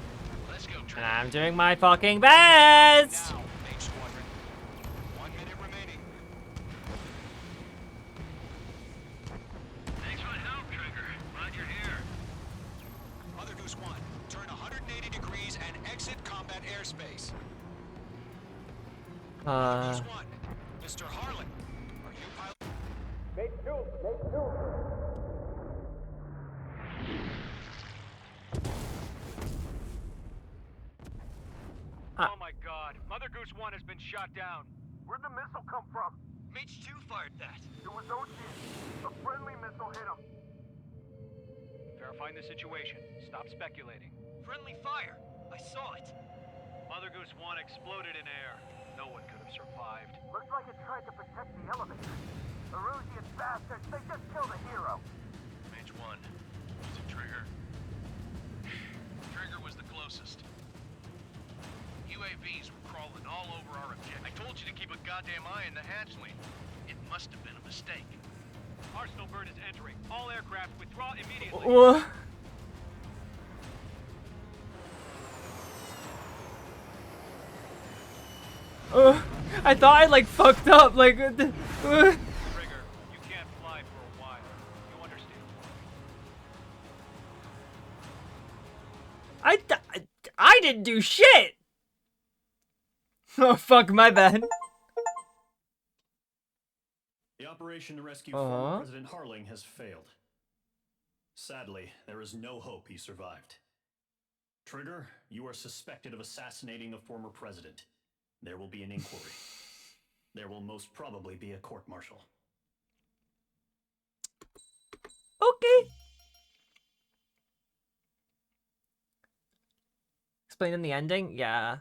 Let's go, And Trevor. I'm doing my fucking best! Now, H Squadron. 1 minute remaining. Thanks for the help, Trigger. Glad you're here. Mother Goose 1, turn 180 degrees and exit combat airspace. Mother Goose 1, Mr. Harling, are you pilot? Oh my god, Mother Goose 1 has been shot down. Where'd the missile come from? Mage 2 fired that. It was Ocean. A friendly missile hit him. Verifying the situation. Stop speculating. Friendly fire. I saw it. Mother Goose 1 exploded in air. No one could have survived. Looks like it tried to protect the elevator. Erusian bastards, they just killed a hero. Mage 1. Was it Trigger? Trigger was the closest. UAVs were crawling all over our objective. I told you to keep a goddamn eye in the hatchling. It must have been a mistake. Arsenal bird is entering. All aircraft withdraw immediately. I thought I like fucked up, like... Trigger, you can't fly for a while. You understand? I didn't do shit! Oh fuck, my bad. The operation to rescue former President Harling has failed. Sadly, there is no hope he survived. Trigger, you are suspected of assassinating the former president. There will be an inquiry. There will most probably be a court-martial. Okay. Explaining the ending? Yeah.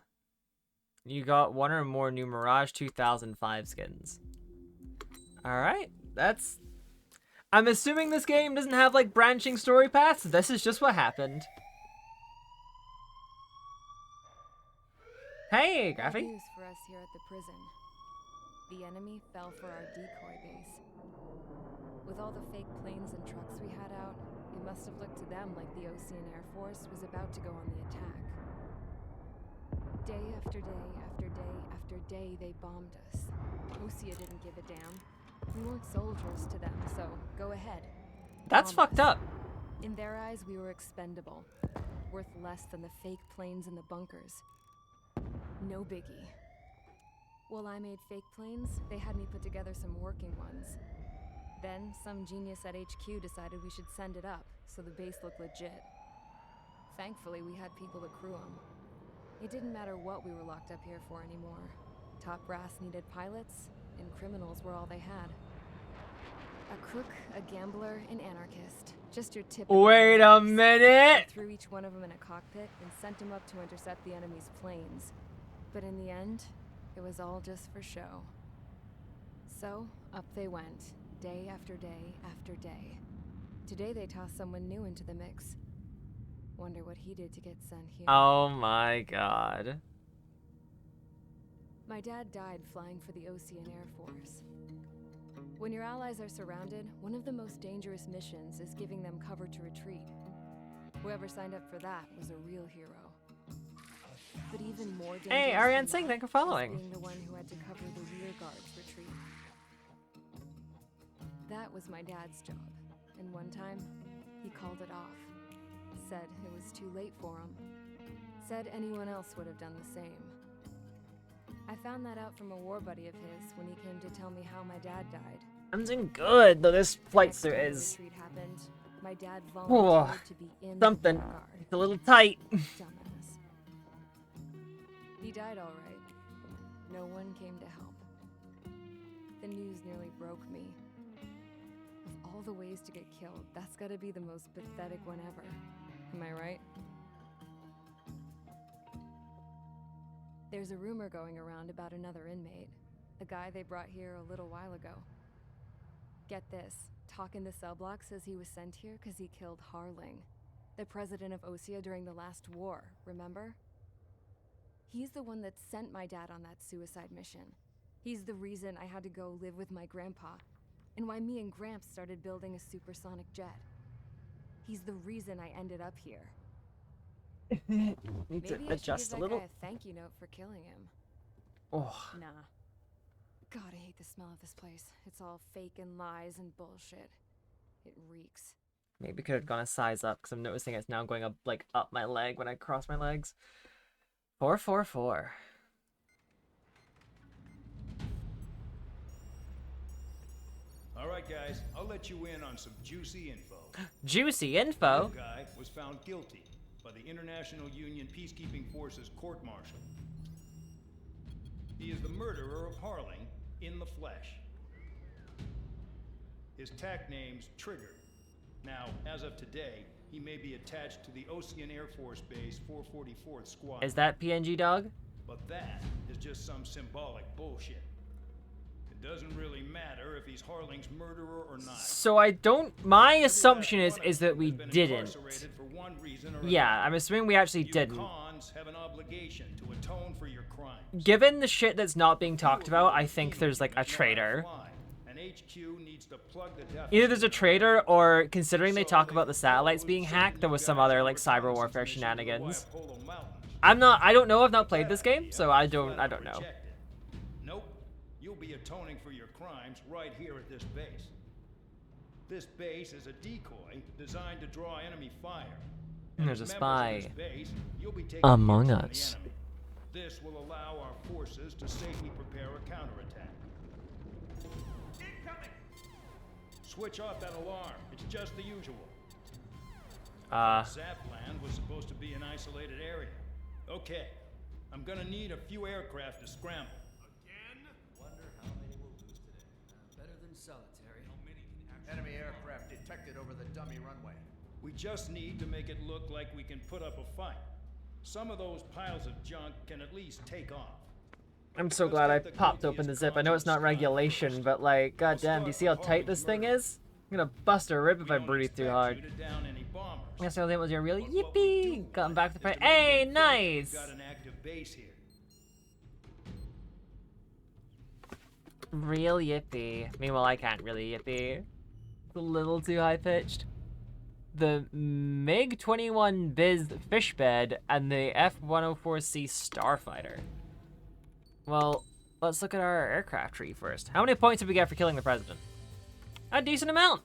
You got one or more new Mirage 2005 skins. Alright, that's... I'm assuming this game doesn't have, like, branching story paths. This is just what happened. Hey, Bad Graffy. news for us here at the prison. The enemy fell for our decoy base. With all the fake planes and trucks we had out, it must have looked to them like the Ocean Air Force was about to go on the attack. Day after day after day after day, they bombed us. Osea didn't give a damn. We weren't soldiers to them, so go ahead. That's Bomb fucked us. up. In their eyes, we were expendable. Worth less than the fake planes in the bunkers. No biggie. While I made fake planes, they had me put together some working ones. Then, some genius at HQ decided we should send it up, so the base looked legit. Thankfully, we had people to crew them. It didn't matter what we were locked up here for anymore. Top brass needed pilots, and criminals were all they had. A crook, a gambler, an anarchist. Just your typical... Wait a minute! I threw each one of them in a cockpit and sent them up to intercept the enemy's planes. But in the end, it was all just for show. So, up they went, day after day after day. Today they tossed someone new into the mix. Wonder what he did to get sent here. Oh my god. My dad died flying for the Ocean Air Force. When your allies are surrounded, one of the most dangerous missions is giving them cover to retreat. Whoever signed up for that was a real hero. But even more dangerous Hey, than Ariane Singh, that thank you for was following. being the one who had to cover the rear guard's retreat. That was my dad's job, and one time, he called it off. Said it was too late for him. Said anyone else would have done the same. I found that out from a war buddy of his when he came to tell me how my dad died. I'm doing good, though this flight Next suit time the is retreat happened, my dad oh, volunteered to be in something. the guard. It's a little tight. Dumbass. He died all right. No one came to help. The news nearly broke me. Of all the ways to get killed, that's gotta be the most pathetic one ever. Am I right? There's a rumor going around about another inmate. A guy they brought here a little while ago. Get this. Talk in the cell block says he was sent here because he killed Harling, the president of Osea during the last war, remember? He's the one that sent my dad on that suicide mission. He's the reason I had to go live with my grandpa, and why me and Gramps started building a supersonic jet. He's the reason I ended up here. Need Maybe to I should adjust give a that little. guy a thank you note for killing him. Oh, Nah. God, I hate the smell of this place. It's all fake and lies and bullshit. It reeks. maybe could have gone a size up because I'm noticing it's now going up like up my leg when I cross my legs. 444. All right, guys, I'll let you in on some juicy info. Juicy info. The guy was found guilty by the International Union Peacekeeping Forces court-martial. He is the murderer of Harling in the flesh. His TAC name's Trigger. Now, as of today, he may be attached to the Ocean Air Force Base 444th Squad. Is that PNG dog? But that is just some symbolic bullshit. It doesn't really matter if he's Harling's murderer or not. So I don't. My assumption is that we didn't. For one reason or Yeah, another. I'm assuming we actually You didn't. cons have an obligation to atone for your crimes. Given the shit that's not being talked about, I think there's like a traitor. And HQ needs to plug the deficit. Either there's a traitor, or considering they talk about the satellites being hacked, there was some other like cyber warfare shenanigans. I don't know. I've not played this game, so I don't know. Nope. You'll be atoning for your crimes right here at this base. This base is a decoy designed to draw enemy fire. And There's a as members of spy this base, you'll be taking among hits from the us. enemy. This will allow our forces to safely prepare a counterattack. Incoming! Switch off that alarm. It's just the usual. Zapland was supposed to be an isolated area. Okay, I'm gonna need a few aircraft to scramble. Wonder how many we'll lose today. Better than solitary. How many can actually... Enemy aircraft detected over the dummy runway. We just need to make it look like we can put up a fight. Some of those piles of junk can at least take off. I'm so glad I popped open the zip. I know it's not regulation, but like, goddamn, do you see how tight this thing is? I'm gonna bust a rib if I breathe too hard. Yes, that was your really yippee. Got him back to the fight. Hey, nice. Got an active base here. Real yippee. Meanwhile, I can't really yippee. It's a little too high pitched. The MiG-21 Biz Fishbed and the F-104C Starfighter. Well, let's look at our aircraft tree first. How many points did we get for killing the president? A decent amount.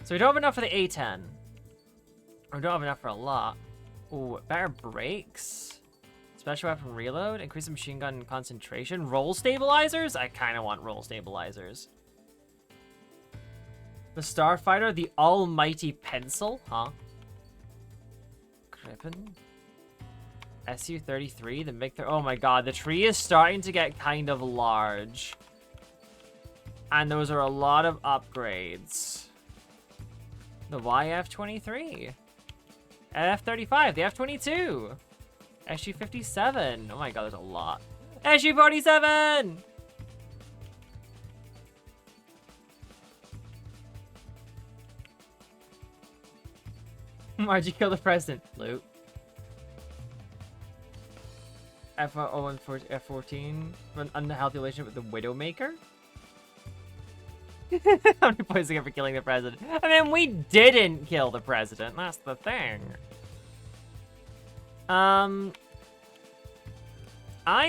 So we don't have enough for the A-10. We don't have enough for a lot. Ooh, better brakes. Special weapon reload. Increase the machine gun concentration. Roll stabilizers? I kind of want roll stabilizers. The Starfighter, the almighty pencil, huh? Gripen. Su-33, the MiG-30. Oh my god, the tree is starting to get kind of large. And those are a lot of upgrades. The YF-23. F-35, the F-22. SU-57. Oh my god, there's a lot. SU-47! Why'd you kill the president? Loot. F-14. An unhealthy relationship with the Widowmaker? How many points do I get for killing the president? I mean, we didn't kill the president. That's the thing. I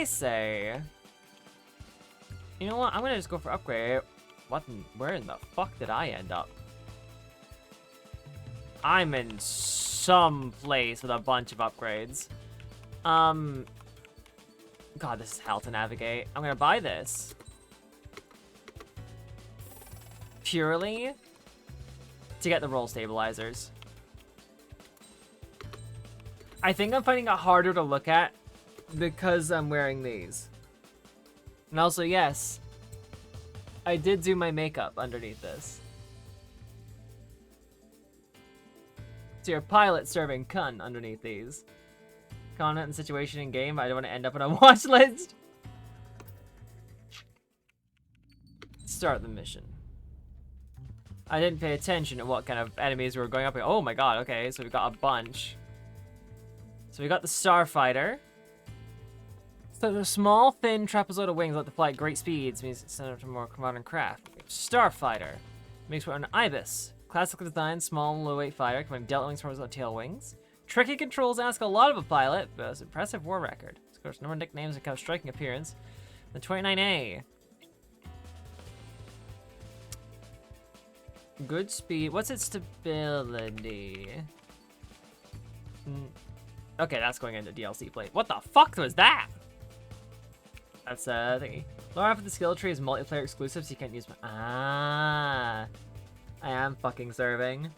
say... You know what? I'm gonna just go for upgrade. Where in the fuck did I end up? I'm in some place with a bunch of upgrades. God, this is hell to navigate. I'm gonna buy this. Purely to get the roll stabilizers. I think I'm finding it harder to look at because I'm wearing these. And also, yes, I did do my makeup underneath this. So your pilot serving cunt underneath these. Content and situation in game, I don't want to end up on a watch list. Start the mission. I didn't pay attention to what kind of enemies were going up here. Oh my god, okay, so we got a bunch. So we got the Starfighter. So the small, thin trapezoidal wings let the fly at great speeds, means it's sent up to more modern craft. Starfighter. Makes for an Ibis. Classically designed, small, low-weight fighter, combining delta wings, horizontal tail wings. Tricky controls ask a lot of a pilot, but it's an impressive war record. Of course, number of nicknames and kind of striking appearance. The 29A. Good speed. What's its stability? Okay, that's going into DLC plate. What the fuck was that? That's thingy. Lower half of the skill tree is multiplayer exclusive, so you can't use my... Ah. I am fucking serving.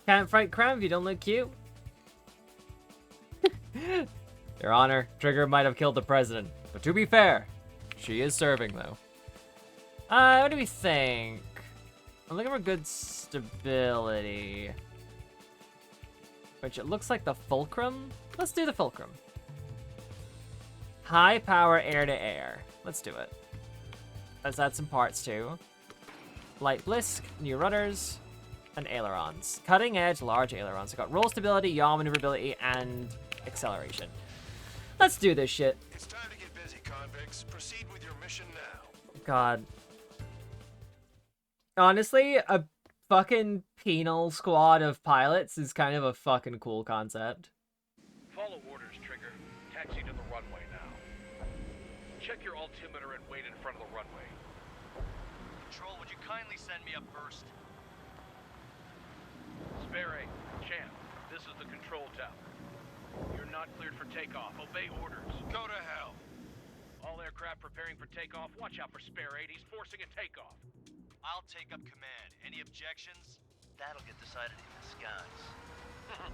Can't fight crime if you don't look cute. Your Honor, Trigger might have killed the president, but to be fair, she is serving though. What do we think? I'm looking for good stability. Which it looks like the Fulcrum? Let's do the Fulcrum. High power air to air. Let's do it. Let's add some parts too. Light Blisk, new rudders, and ailerons. Cutting edge, large ailerons. We've got roll stability, yaw maneuverability, and acceleration. Let's do this shit. It's time to get busy, convicts. Proceed with your mission now. God. Honestly, a fucking penal squad of pilots is kind of a fucking cool concept. Follow orders, Trigger. Taxi to the runway now. Check your altimeter and wait in front of the runway. Control, would you kindly send me up first? Spare 8, Champ, this is the control tower. You're not cleared for takeoff. Obey orders. Go to hell. All aircraft preparing for takeoff. Watch out for Spare 8. He's forcing a takeoff. I'll take up command. Any objections? That'll get decided in the skies.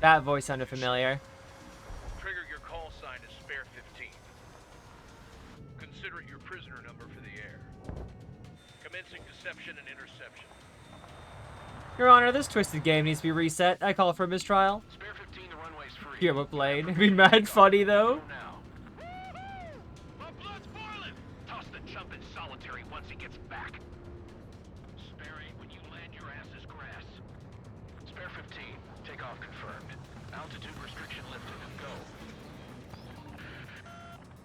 That voice sounded familiar. Trigger, your call sign is Spare 15. Consider it your prisoner number for the air. Commencing deception and interception. Your Honor, this twisted game needs to be reset. I call for mistrial. Spare 15, the runway's free. Yeah, what blade? It'd be mad funny though. Now. My blood's boiling! Toss the chump in solitary once he gets back. Spare 8, when you land, your ass is grass. Spare 15, takeoff confirmed. Altitude restriction lifted. Go.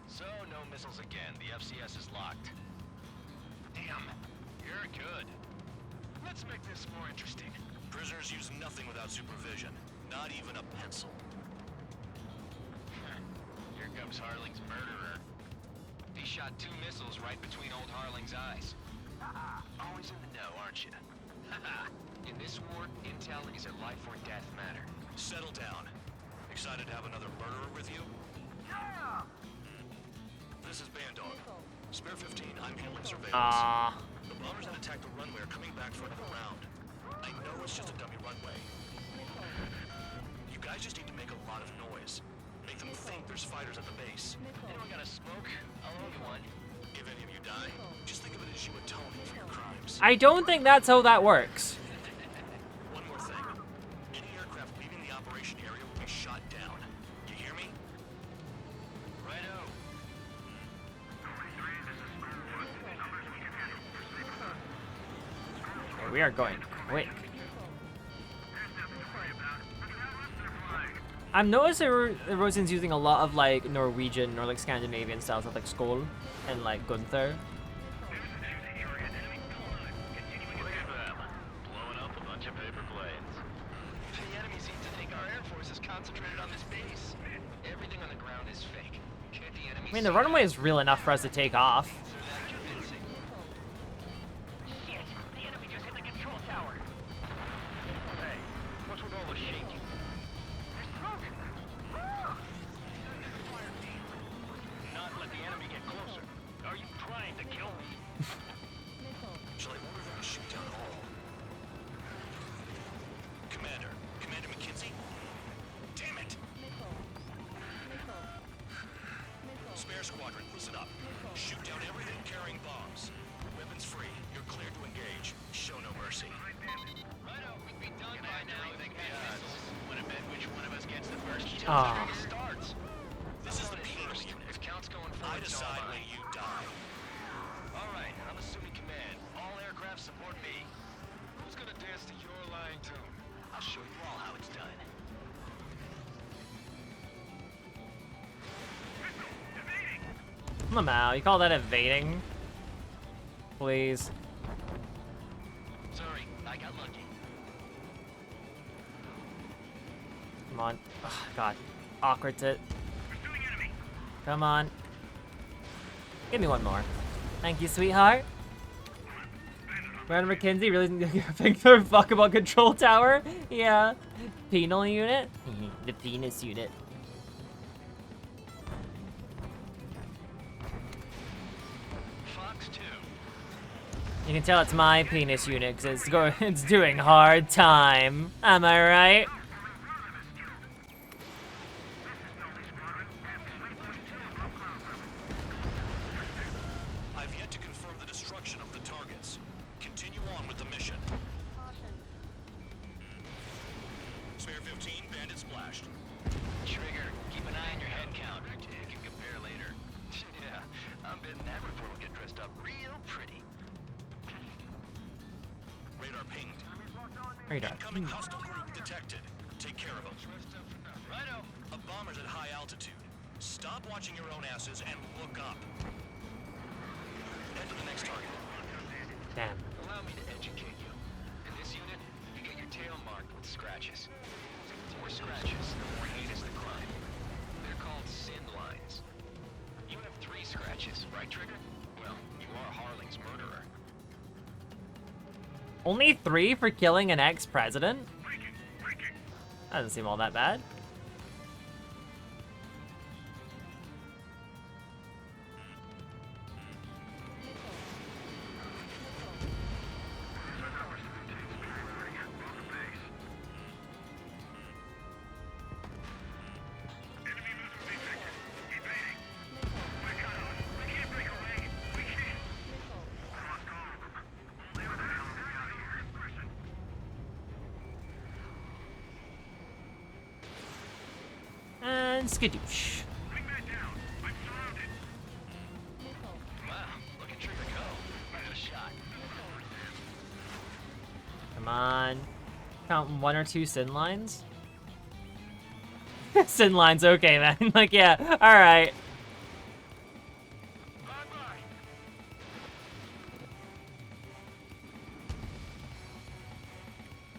So, no missiles again. The FCS is locked. Damn, you're good. Let's make this more interesting. Prisoners use nothing without supervision. Not even a pencil. Here comes Harling's murderer. He shot 2 missiles right between old Harling's eyes. Always in the know, aren't you? In this war, intel is a life or death matter. Settle down. Excited to have another murderer with you? Yeah! This is Bandog. Spare 15, I'm handling surveillance. Ah. The bombers that attacked the runway are coming back for another round. I know it's just a dummy runway. You guys just need to make a lot of noise. Make them think there's fighters at the base. Anyone got a smoke? I'll owe you one. If any of you die, just think of it as you atoning for your crimes. I don't think that's how that works. One more thing. Any aircraft leaving the operation area will be shot down. You hear me? Righto. Okay, we are going quick. I've noticed that Rosen's using a lot of like Norwegian or like Scandinavian styles of like Skål and like Gunther. Look at them. Blowing up a bunch of paper planes. The enemy seems to think our Air Force is concentrated on this base. Everything on the ground is fake. Can't the enemy I mean, the runway is real enough for us to take off. Shit! The enemy just hit the control tower. Hey, what's with all the shaking? There's smoke! Not let the enemy Ah. This is the Peter's unit. If count's going forward, I decide when you die. All right, I'm assuming command. All aircraft support me. Who's gonna dance to your lying tune? I'll show you all how it's done. Lamau, you call that evading? Please. Sorry, I got lucky. Come on. Oh, God. Awkward tit. Come on. Give me one more. Thank you, sweetheart. Brandon McKenzie really doesn't think they're fuck about control tower? Yeah. Penal unit? The penis unit. Fox 2. You can tell it's my penis unit because it's doing hard time. Am I right? I've yet to confirm the destruction of the targets. Continue on with the mission. Spare 15, bandit splashed. Trigger, keep an eye on your head count. You can compare later. Yeah, I'm betting that report will get dressed up real pretty. Radar pinged. Radar. Incoming hostile group detected. Take care of them. Righto. A bomber's at high altitude. Stop watching your own asses and look up. Head to the next target. Damn. Allow me to educate you. In this unit, you get your tail marked with scratches. The more scratches, the more heinous the crime. They're called sin lines. You have 3 scratches, right, Trigger? Well, you are Harling's murderer. Only 3 for killing an ex-president? That doesn't seem all that bad. And skadoosh. Wow, look at Trigger go. What a shot. Come on. Count 1 or 2 sin lines? Sin lines, okay, man. Like, yeah, alright.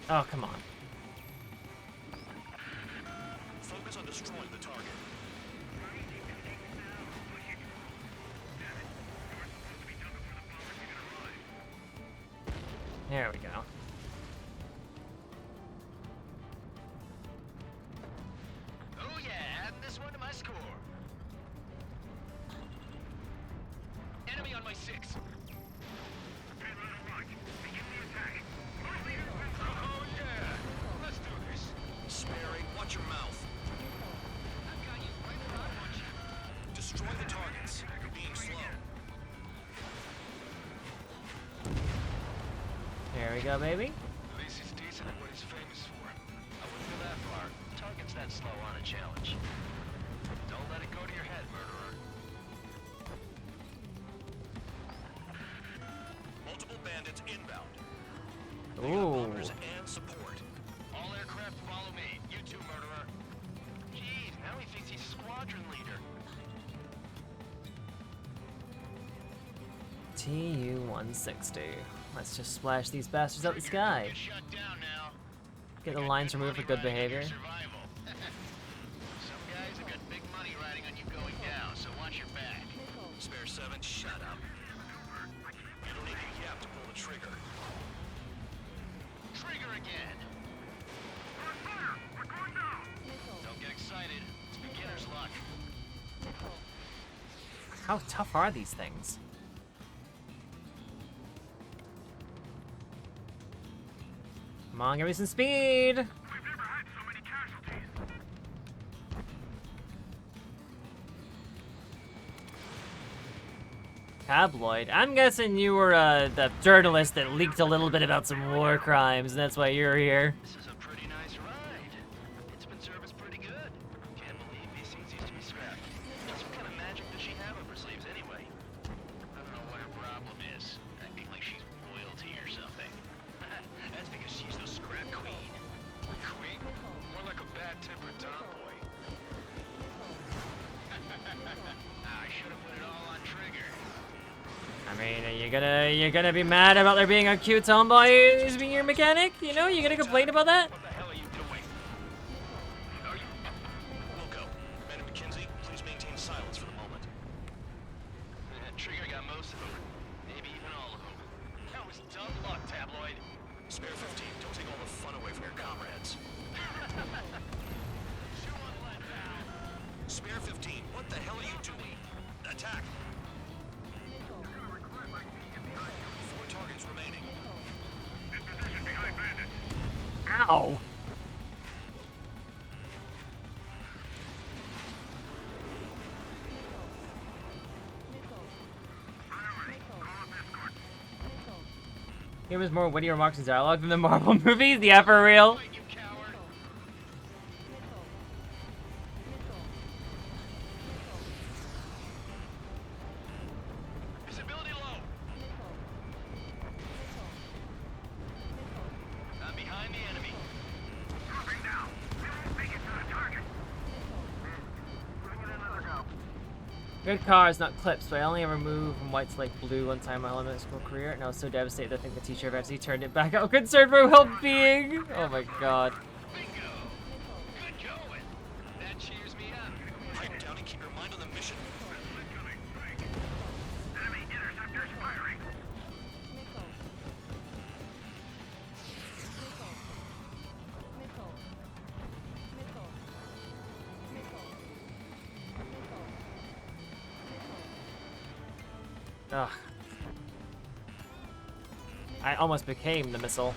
Oh, come on. Focus on destroying the target. There we go. Oh yeah, adding this one to my score. Enemy on my 6. Oh yeah, let's do this. Sperry, watch your mouth. I've got you right where I want you. Destroy the targets. You're being slow. There we go, baby. At least he's decent at what he's famous for. I wouldn't go that far. Target's that slow on a challenge. Don't let it go to your head, murderer. Multiple bandits inbound. Ooh. Bombers and support. All aircraft follow me. You too, murderer. Jeez, now he thinks he's squadron leader. TU-160. Let's just splash these bastards out the sky. Get shut down now. Get the lines removed for good behavior. Survival. Some guys have got big money riding on you going down, so watch your back. Spare 7, shut up. You don't need a yap to pull the trigger. Trigger again. Don't get excited. It's beginner's luck. How tough are these things? Come on, give me some speed! Tabloid? I'm guessing you were the journalist that leaked a little bit about some war crimes, and that's why you're here. This is a pretty bad-tempered tomboy. I should have put it all on Trigger. I mean, are you gonna be mad about there being a cute tomboy who's being your mechanic? You know, you gonna complain about that? What the hell are you doing? Are you... Wilco, Ben and McKinsey, please maintain silence for the moment. Trigger got most of them. Maybe even all of them. That was dumb luck, Tabloid. Spare 15, don't take all the fun away from your comrades. Spare 15, what the hell are you doing? Attack! 4 targets remaining. In position behind bandits. Ow! Here was more witty remarks and dialogue than the Marvel movies. Yeah, for real. Visibility low. I'm behind the enemy. Dropping down. We won't make it to the target. Giving it another go. Good cars, not clips, but I only ever moved from white to like blue one time in my elementary school career, and I was so devastated I think the teacher eventually turned it back out. Concerned for well-being. Oh my god. Bingo. Good going. That cheers me up. Pipe down and keep your mind on the mission. Enemy interceptors firing. Ugh. I almost became the missile.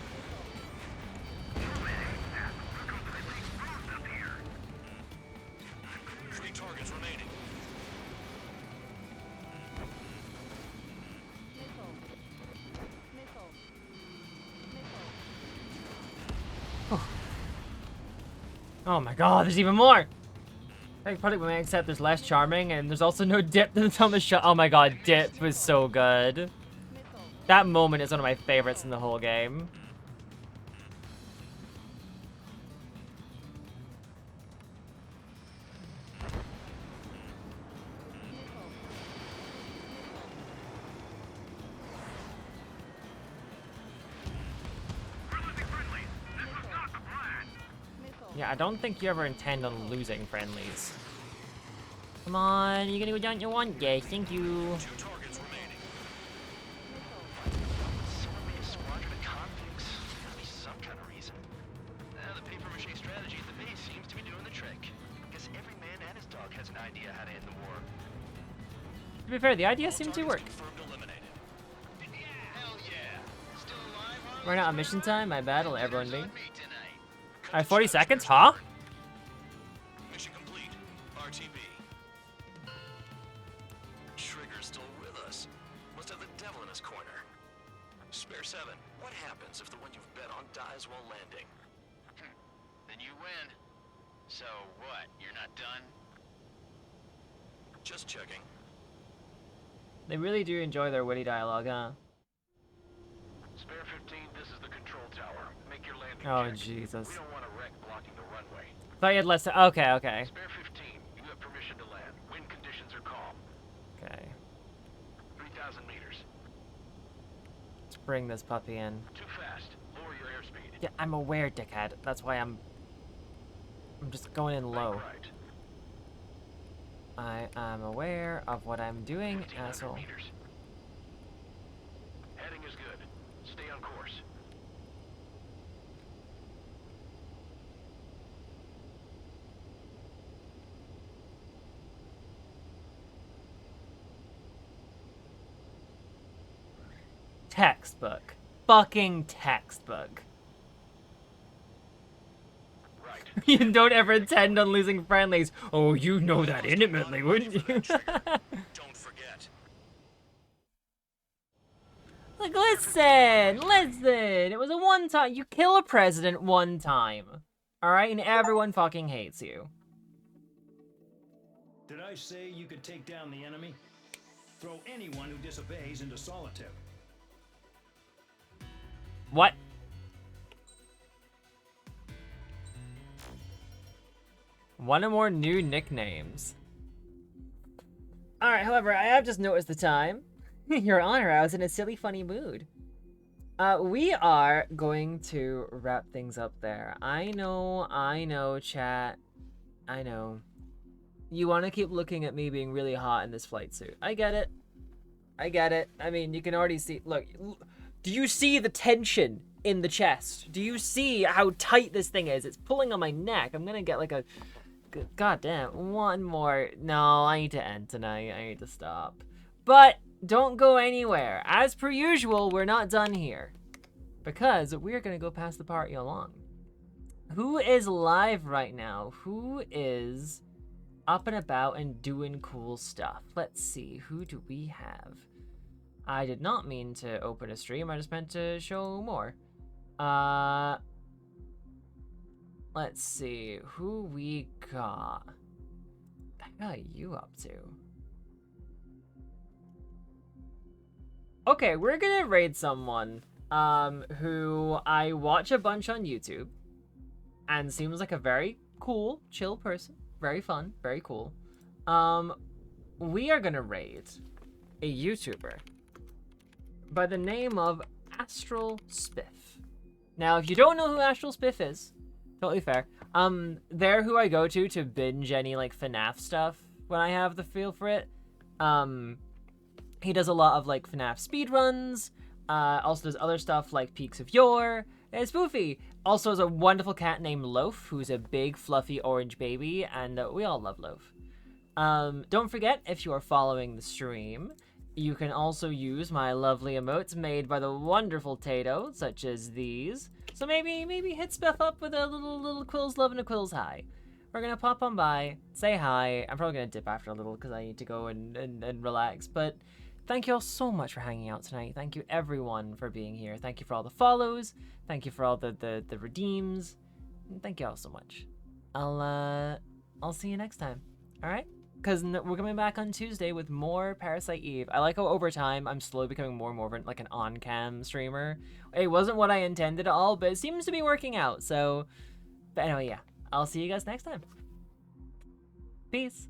3 targets remaining. Oh my god, there's even more! I probably may accept there's less charming, and there's also no dip than on the shot. Oh my god, dip was so good. That moment is one of my favorites in the whole game. Yeah, I don't think you ever intend on losing friendlies. Come on, you gonna go down to one? Yay, thank you. 2 targets remaining. Someone made a squadron of convicts. Gotta be some kind of reason. The paper-mache strategy at the base seems to be doing the trick. Guess every man and his dog has an idea how to end the war. To be fair, the idea seemed to work. Confirmed eliminated. Hell yeah. Still alive, huh? Right now on mission time, my bad, will everyone be? I have 40 seconds, huh? Mission complete. RTB. Trigger's still with us. Must have the devil in his corner. Spare 7. What happens if the one you've bet on dies while landing? Then you win. So what? You're not done? Just checking. They really do enjoy their witty dialogue, huh? Spare 15, this is the control tower. Make your landing Oh, check. Jesus. We don't want a wreck blocking the runway. Thought you had less. Okay, okay. Spare 15, you have permission to land. Wind conditions are calm. Okay. 3,000 meters. Let's bring this puppy in. Too fast. Lower your airspeed. Yeah, I'm aware, dickhead. That's why I'm just going in low. Right. I am aware of what I'm doing, 1,500 asshole. meters. Heading is good. Stay on course. Textbook. Fucking textbook. Right. You don't ever intend on losing friendlies. Oh, you know that intimately, wouldn't you? Don't forget. Like, listen. It was a one time. You kill a president one time. Alright? And everyone fucking hates you. Did I say you could take down the enemy? Throw anyone who disobeys into solitary. What? One or more new nicknames. Alright, however, I have just noticed the time. Your Honor, I was in a silly, funny mood. We are going to wrap things up there. I know, chat. I know. You want to keep looking at me being really hot in this flight suit. I get it. I get it. I mean, you can already see... Look, do you see the tension in the chest? Do you see how tight this thing is? It's pulling on my neck. I'm gonna get like a... God damn, one more. No, I need to end tonight. I need to stop. But don't go anywhere. As per usual, we're not done here. Because we're gonna go pass the party along. Who is live right now? Who is up and about and doing cool stuff? Let's see. Who do we have? I did not mean to open a stream. I just meant to show more. Let's see who we got. What are you up to? Okay, we're gonna raid someone who I watch a bunch on YouTube and seems like a very cool, chill person. Very fun, very cool. We are gonna raid a YouTuber by the name of Astral Spiff. Now, if you don't know who Astral Spiff is, totally fair. They're who I go to binge any like FNAF stuff when I have the feel for it. He does a lot of like FNAF speedruns. Also does other stuff like Peaks of Yore. And Spoofy also has a wonderful cat named Loaf, who's a big fluffy orange baby, and we all love Loaf. Don't forget, if you are following the stream, you can also use my lovely emotes made by the wonderful Tato, such as these. So maybe hit Spiff up with a little Quills love and a Quills hi. We're gonna pop on by, say hi. I'm probably gonna dip after a little because I need to go and relax. But thank you all so much for hanging out tonight. Thank you everyone for being here. Thank you for all the follows. Thank you for all the redeems. Thank you all so much. I'll see you next time. All right? Because we're coming back on Tuesday with more Parasite Eve. I like how over time I'm slowly becoming more and more of like an on-cam streamer. It wasn't what I intended at all, but it seems to be working out. So, but anyway, yeah. I'll see you guys next time. Peace.